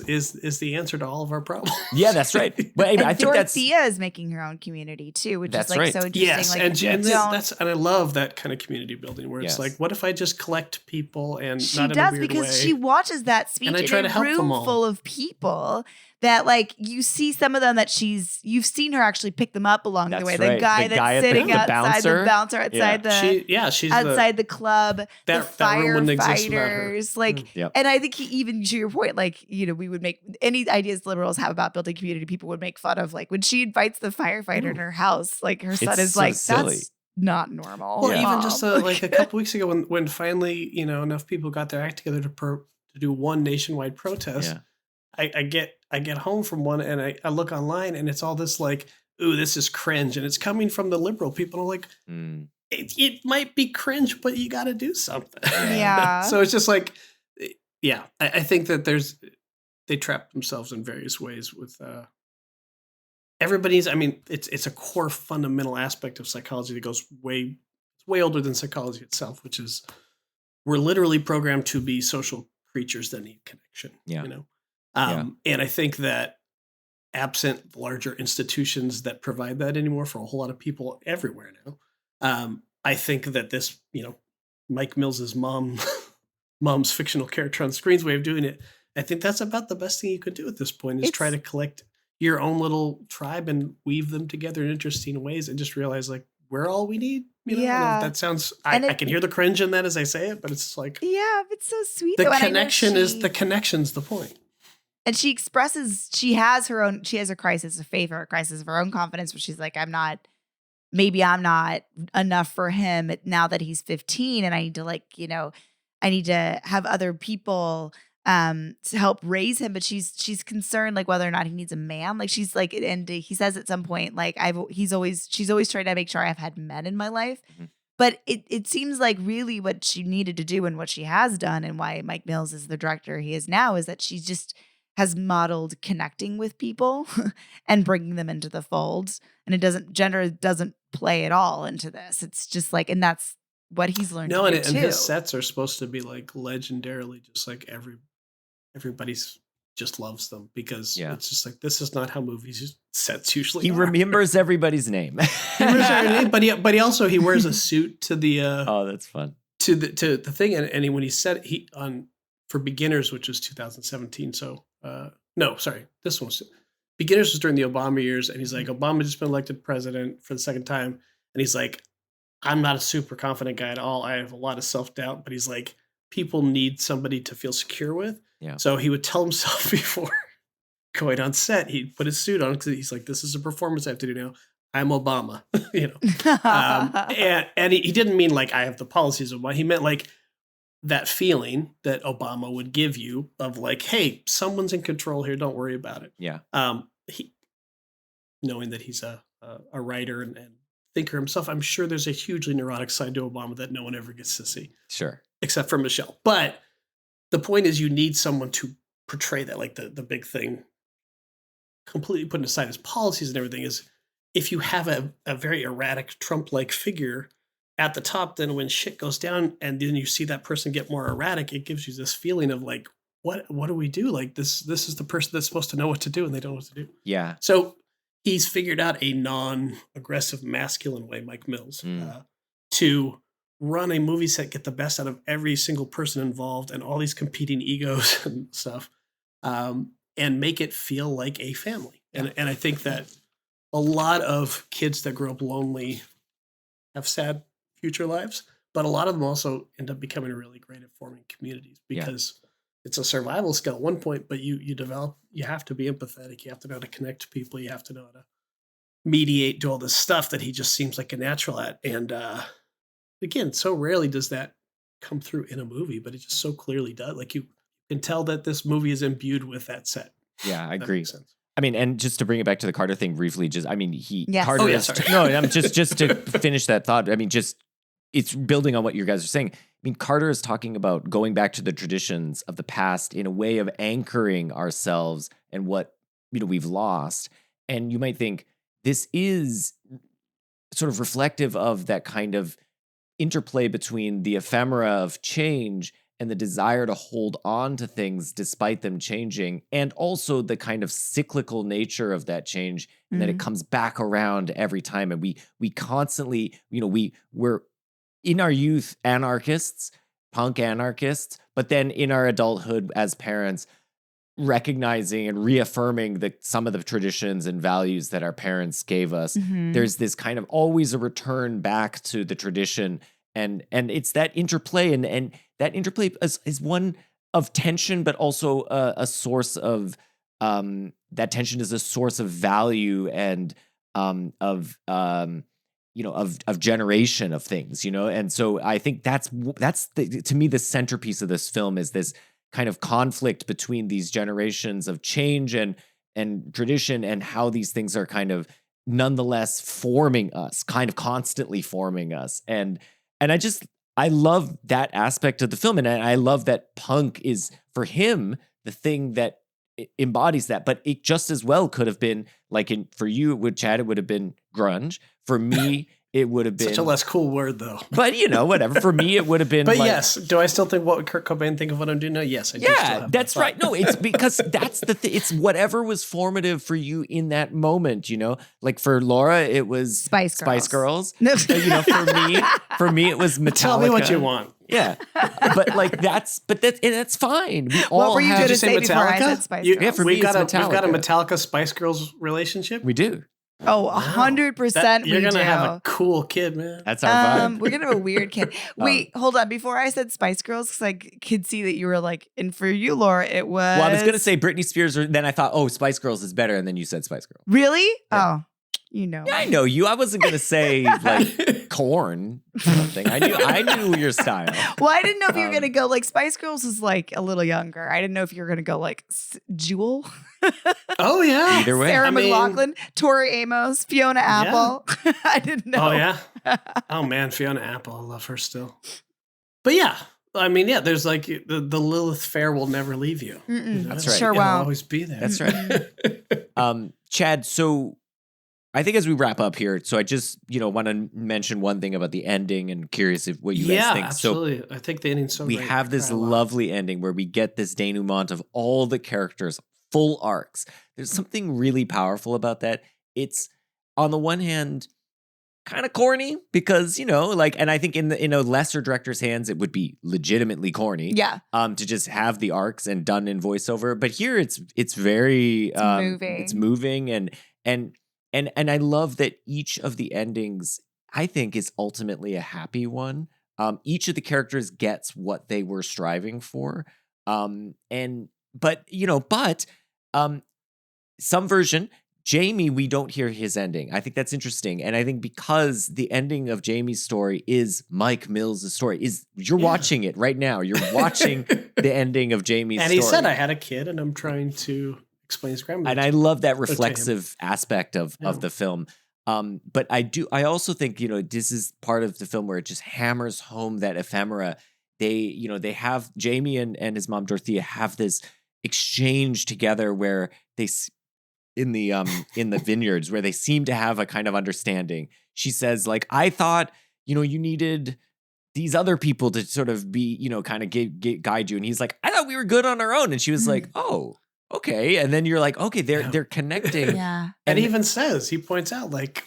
the answer to all of our problems. Yeah, that's right. But I think Dorothea is making her own community too, which is like so interesting. Yes, like, and I love that kind of community building where it's like, what if I just collect people and she not in does a weird because way? she watches that speech And I try in to a help them room all. full of people that like you see some of them that you've seen her actually pick them up along the way. Right. The guy that's sitting outside the bouncer outside she's outside the club, the room wouldn't exist without her. firefighters, like, and I think even to your point, like, we would make any ideas liberals have about building community, people would make fun of, like when she invites the firefighter in her house, like her son is so like, silly. That's not normal. Well, even just like a couple weeks ago when finally, enough people got their act together to do one nationwide protest. Yeah. I get home from one and I look online and it's all this like, ooh, this is cringe. And it's coming from the liberal people. I'm like, it might be cringe, but you got to do something. Yeah. So it's just like, I think that they trap themselves in various ways with everybody's. I mean, it's a core fundamental aspect of psychology that goes way older than psychology itself, which is we're literally programmed to be social creatures that need connection. Yeah. And I think that absent larger institutions that provide that anymore for a whole lot of people everywhere now, I think that this, Mike Mills's mom's fictional character on screen's way of doing it, I think that's about the best thing you could do at this point is try to collect your own little tribe and weave them together in interesting ways and just realize like we're all we need. Yeah. That sounds, I can hear the cringe in that as I say it, but it's like, yeah, it's so sweet. The connection's the point. And she expresses, she has her crisis, a crisis of her own confidence where she's like, maybe I'm not enough for him now that he's 15 and I need to I need to have other people to help raise him, but she's concerned like whether or not he needs a man. Like she's like, and he says at some point like she's always tried to make sure I've had men in my life. Mm-hmm. But it seems like really what she needed to do and what she has done and why Mike Mills is the director he is now is that she just has modeled connecting with people and bringing them into the fold. And gender doesn't play at all into this. It's just like, and that's what he's learned to do and too. His sets are supposed to be like legendarily just like everybody's just loves them because it's just like, this is not how movies sets usually He remembers everybody's name. He remembers everybody's name, but he also wears a suit to the oh, that's fun. To the thing, and when he said for Beginners, which was 2017, so no, sorry, this one was Beginners was during the Obama years, and he's like, Obama just been elected president for the second time, and he's like, I'm not a super confident guy at all. I have a lot of self-doubt, but he's like, people need somebody to feel secure with. Yeah. So he would tell himself before going on set, he'd put his suit on because he's like, this is a performance I have to do now. I'm Obama, and he didn't mean like I have the policies of Obama. He meant like that feeling that Obama would give you of like, hey, someone's in control here. Don't worry about it. Yeah. Knowing that he's a writer and thinker himself, I'm sure there's a hugely neurotic side to Obama that no one ever gets to see. Sure. Except for Michelle. But the point is you need someone to portray that. Like the big thing, completely putting aside his policies and everything, is if you have a very erratic Trump-like figure at the top, then when shit goes down and then you see that person get more erratic, it gives you this feeling of like, what do we do? Like this is the person that's supposed to know what to do and they don't know what to do. Yeah. So he's figured out a non-aggressive masculine way, Mike Mills, to run a movie set, get the best out of every single person involved and all these competing egos and stuff, and make it feel like a family. And I think that a lot of kids that grow up lonely have sad future lives, but a lot of them also end up becoming really great at forming communities because it's a survival skill at one point, but you have to be empathetic. You have to know how to connect to people. You have to know how to mediate, do all this stuff that he just seems like a natural at. And again, so rarely does that come through in a movie, but it just so clearly does. Like you can tell that this movie is imbued with that set. Yeah, I agree. I mean, and just to bring it back to the Carter thing briefly, Carter I'm just to finish that thought. I mean, it's building on what you guys are saying. I mean, Carter is talking about going back to the traditions of the past in a way of anchoring ourselves and what, we've lost. And you might think this is sort of reflective of that kind of interplay between the ephemera of change and the desire to hold on to things despite them changing, and also the kind of cyclical nature of that change, and that it comes back around every time. And we constantly, we're in our youth anarchists, punk anarchists, but then in our adulthood as parents, recognizing and reaffirming some of the traditions and values that our parents gave us. Mm-hmm. There's this kind of always a return back to the tradition. And it's that interplay, and that interplay is one of tension, but also a source of that tension is a source of value and of generation of things, And so I think that's to me the centerpiece of this film is this kind of conflict between these generations of change and tradition, and how these things are kind of nonetheless forming us, kind of constantly forming us. And I love that aspect of the film. And I love that punk is, for him, the thing that embodies that. But it just as well could have been, like for you, Chad, it would have been grunge. For me, it would have been... Such a less cool word, though. But, whatever. For me, it would have been... But yes, do I still think what Kurt Cobain think of what I'm doing now? Yes, I do. Yeah, that's right. No, it's because that's the thing. It's whatever was formative for you in that moment, Like for Laura, it was Spice Girls. For me, it was Metallica. Tell me what you want. Yeah, but that's fine. We all what were you going to say Metallica? Before I said Spice Girls? Yeah, for me, it's Metallica. We've got a Metallica Spice Girls relationship. We do. Oh, 100% You're going to have a cool kid, man. That's our vibe. We're going to have a weird kid. Wait, hold on. Before I said Spice Girls, because I could see that you were like, and for you, Laura, it was... Well, I was going to say Britney Spears, then I thought, Spice Girls is better, and then you said Spice Girls. Really? Yeah. Oh, Yeah, I know you. I wasn't going to say, like... corn something. I knew your style. Well, I didn't know if you were gonna go like Spice Girls was like a little younger. I didn't know if you were gonna go like Jewel. Oh yeah. Either way, Sarah McLachlan, Tori Amos, Fiona Apple. I didn't know. Oh yeah. Oh man, Fiona Apple, I love her still. But yeah, I mean, yeah, there's like the Lilith Fair will never leave you. You know? That's right. Sure It'll will. always be there. That's right. Chad, so I think as we wrap up here, so I just, want to mention one thing about the ending and curious if what you guys think. Absolutely. So I think the ending's so we great. have this lovely ending where we get this denouement of all the characters, full arcs. There's something really powerful about that. It's on the one hand kind of corny because, and I think in a lesser director's hands, it would be legitimately corny. Yeah. To just have the arcs and done in voiceover. But here it's very moving. It's moving and I love that each of the endings, I think, is ultimately a happy one. Each of the characters gets what they were striving for. But some version, Jamie, we don't hear his ending. I think that's interesting. And I think because the ending of Jamie's story is Mike Mills' story, you're watching it right now. You're watching the ending of Jamie's story. And he said, I had a kid and I'm trying to explain his grandmother. And I love that reflexive aspect of the film. But I also think, this is part of the film where it just hammers home that ephemera. They have Jamie and his mom Dorothea have this exchange together where they in the vineyards where they seem to have a kind of understanding. She says, like, I thought, you needed these other people to sort of be, kind of guide you. And he's like, I thought we were good on our own. And she was like, oh, okay. And then you're like, okay, they're connecting. Yeah. And he even says, he points out, like,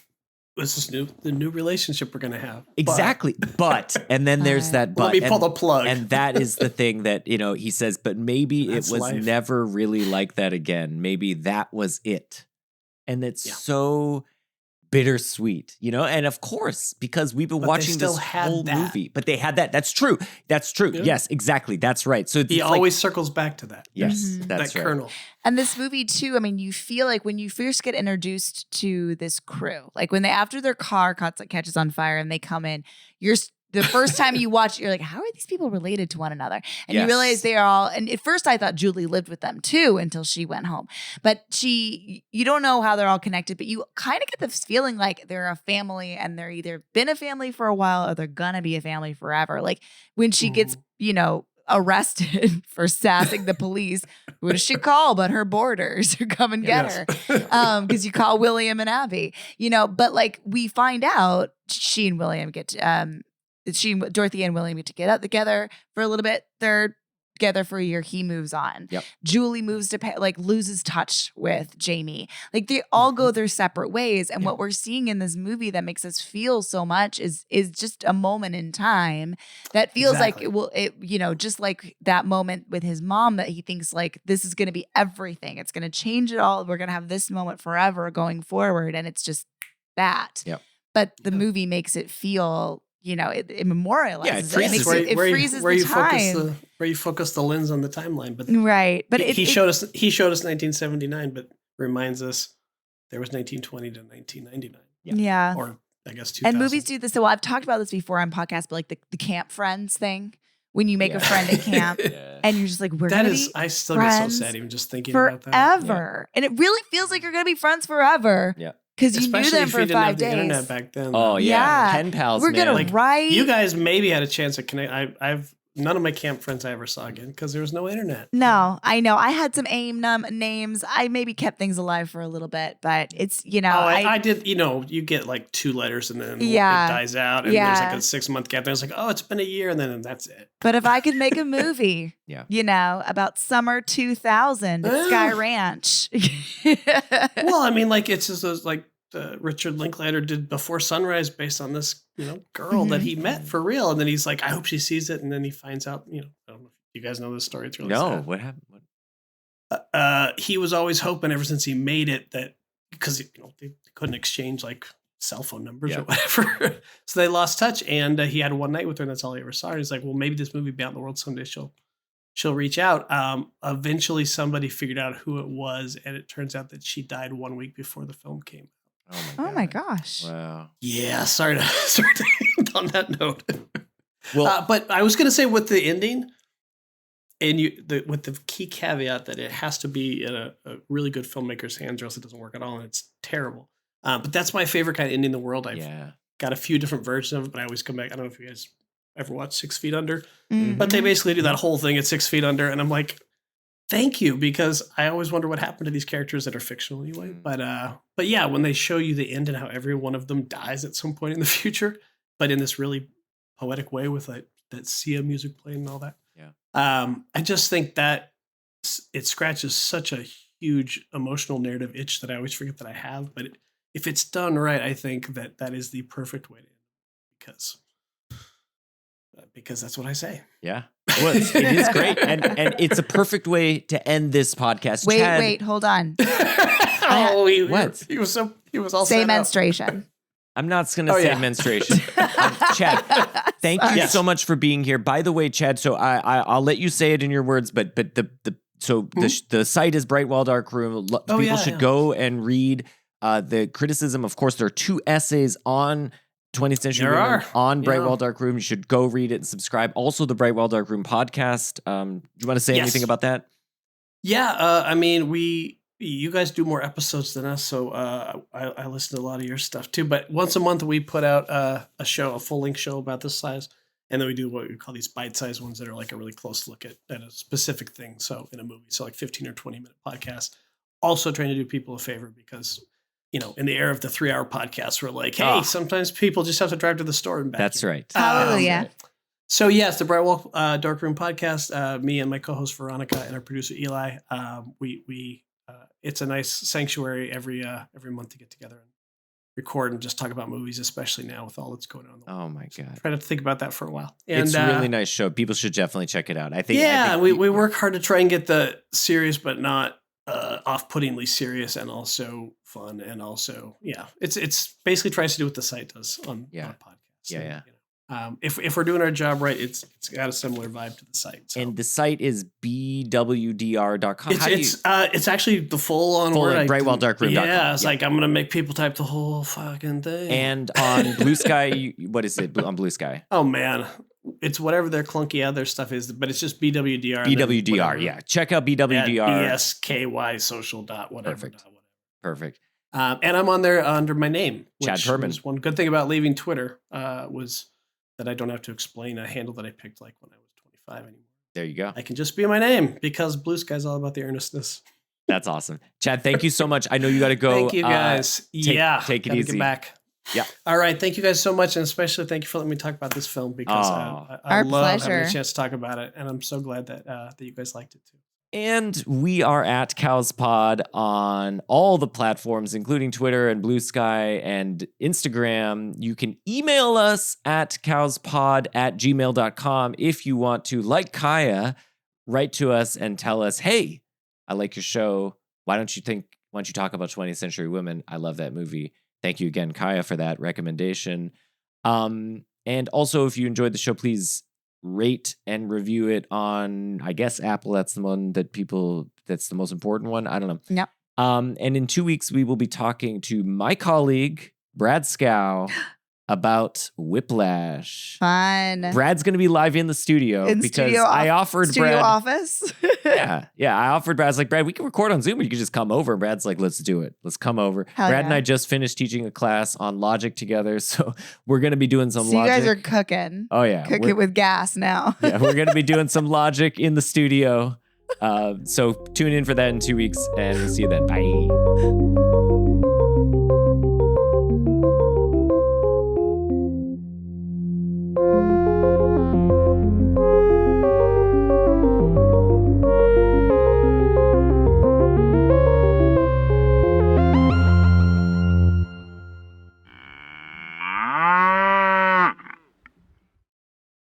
this is the new relationship we're going to have. Exactly. But, and then there's that but. Let me pull the plug. And that is the thing that, he says, but maybe it was never really like that again. Maybe that was it. And it's so bittersweet, and of course, because we've been watching this whole movie, but they had that. That's true. That's true. Yeah. Yes, exactly. That's right. So he always circles back to that. Yes, that's that right. kernel. And this movie too, I mean, you feel like when you first get introduced to this crew, like when after their car catches on fire and they come in, the first time you watch it, you're like, how are these people related to one another? And you realize they are all, and at first I thought Julie lived with them too until she went home. But you don't know how they're all connected, but you kind of get this feeling like they're a family and they're either been a family for a while or they're gonna be a family forever. Like when she gets, arrested for sassing the police, what does she call but her boarders who come and get her? Because you call William and Abby, but like we find out she and William get Dorothy and William get to get out together for a little bit. They're together for a year. He moves on. Yep. Julie moves to loses touch with Jamie. Like they all go their separate ways. And what we're seeing in this movie that makes us feel so much is just a moment in time that feels like just like that moment with his mom that he thinks like this is going to be everything. It's going to change it all. We're going to have this moment forever going forward. And it's just that. Yep. But the movie makes it feel it memorializes. Yeah, it freezes it freezes the time. Where you focus the lens on the timeline, but but he showed us 1979, but reminds us there was 1920 to 1999. Yeah. Or I guess 2000. And movies do this. So I've talked about this before on podcasts, but like the camp friends thing. When you make a friend at camp and you're just like, I still get so sad even just thinking about that. Forever. And it really feels like you're going to be friends forever. Yeah. Because you knew them for 5 days. Internet back then. Oh yeah. Pen pals. We're gonna write. You guys maybe had a chance to connect. I've none of my camp friends I ever saw again because there was no internet. No, I know. I had some AIM names. I maybe kept things alive for a little bit, but it's I did. You get like 2 letters and then it dies out, and there's like a 6-month gap. There's like, oh, it's been a year, and then that's it. But if I could make a movie, about summer 2000 at Sky Ranch. Well, I mean, like it's just those like. Richard Linklater did Before Sunrise based on this, girl that he met for real. And then he's like, I hope she sees it. And then he finds out, I don't know if you guys know this story. It's really sad. What happened? He was always hoping ever since he made it that, because, they couldn't exchange like cell phone numbers or whatever. So they lost touch, and he had one night with her and that's all he ever saw. And he's like, well, maybe this movie will be out in the world someday. She'll reach out. Eventually somebody figured out who it was. And it turns out that she died 1 week before the film came out. Oh my gosh. Wow. Yeah, sorry to end on that note. Well, but I was going to say with the ending, and with the key caveat that it has to be in a really good filmmaker's hands, or else it doesn't work at all, and it's terrible. But that's my favorite kind of ending in the world. I've got a few different versions of it, but I always come back. I don't know if you guys ever watched 6 Feet Under, but they basically do that whole thing at 6 Feet Under, and I'm like, thank you, because I always wonder what happened to these characters that are fictional anyway. But yeah, when they show you the end and how every one of them dies at some point in the future, but in this really poetic way with like that Sia music playing and all that. Yeah. I just think that it scratches such a huge emotional narrative itch that I always forget that I have. But if it's done right, I think that is the perfect way to end because that's what I say. Yeah. Well, it is great. And it's a perfect way to end this podcast. Wait, hold on. What? He was all say menstruation. I'm not going to say menstruation. Chad, thank you so much for being here. By the way, Chad, so I'll let you say it in your words, but the site is Bright Wall Dark Room. People should go and read the criticism. Of course, there are 2 essays on 20th Century Women on Bright Wall Dark Room. You should go read it and subscribe. Also, the Bright Wall Dark Room podcast. Do you want to say anything about that? Yeah, I mean, you guys do more episodes than us, so I listen to a lot of your stuff too. But once a month, we put out a full-length show about this size, and then we do what we call these bite-sized ones that are like a really close look at a specific thing. So in a movie, so like 15 or 20-minute podcast. Also trying to do people a favor because, in the era of the 3-hour podcast, we're like, hey, sometimes people just have to drive to the store and back. That's right. Hallelujah. So yes, the Bright Wall Dark Room podcast. Me and my co-host Veronica and our producer Eli. We it's a nice sanctuary every month to get together and record and just talk about movies, especially now with all that's going on. Oh my God. Try to think about that for a while. And, it's a really nice show. People should definitely check it out. I think we work hard to try and get the serious, but not off-puttingly serious and also fun. And also, it's basically tries to do what the site does on podcast. Yeah. If we're doing our job right, it's got a similar vibe to the site. So. And the site is bwdr.com. It's actually the full-on word. brightwalldarkroom.com. Yeah, it's like I'm gonna make people type the whole fucking thing. And on Blue Sky, what is it on Blue Sky? Oh man, it's whatever their clunky other stuff is, but it's just BWDR. BWDR, yeah. Check out BWDR. BSKY social dot whatever. Perfect. And I'm on there under my name, Chad Perman. Was one good thing about leaving Twitter was that I don't have to explain a handle that I picked like when I was 25 anymore. There you go. I can just be my name because Blue Sky's all about the earnestness. That's awesome. Chad, thank you so much. I know you got to go. Thank you guys. Take it easy. Get back. Yeah. All right. Thank you guys so much. And especially thank you for letting me talk about this film because I love having a chance to talk about it. And I'm so glad that you guys liked it too. And we are at Cows Pod on all the platforms, including Twitter and Blue Sky and Instagram. You can email us at cowspod@gmail.com if you want to, like Kaya, write to us and tell us, hey, I like your show. Why don't you talk about 20th Century Women? I love that movie. Thank you again, Kaya, for that recommendation. And also, if you enjoyed the show, please rate and review it on, I guess, Apple. That's the one that's the most important one. I don't know. Yep. And in 2 weeks, we will be talking to my colleague, Brad Scow, about Whiplash. Fun. Brad's going to be live in the studio because I offered studio Brad. office. Yeah. I offered Brad. I was like, Brad, we can record on Zoom or you can just come over. And Brad's like, let's do it. Let's come over. Brad and I just finished teaching a class on logic together. So we're going to be doing some logic. You guys are cooking. Oh, yeah. Cooking with gas now. Yeah, we're going to be doing some logic in the studio. So tune in for that in 2 weeks and we'll see you then. Bye.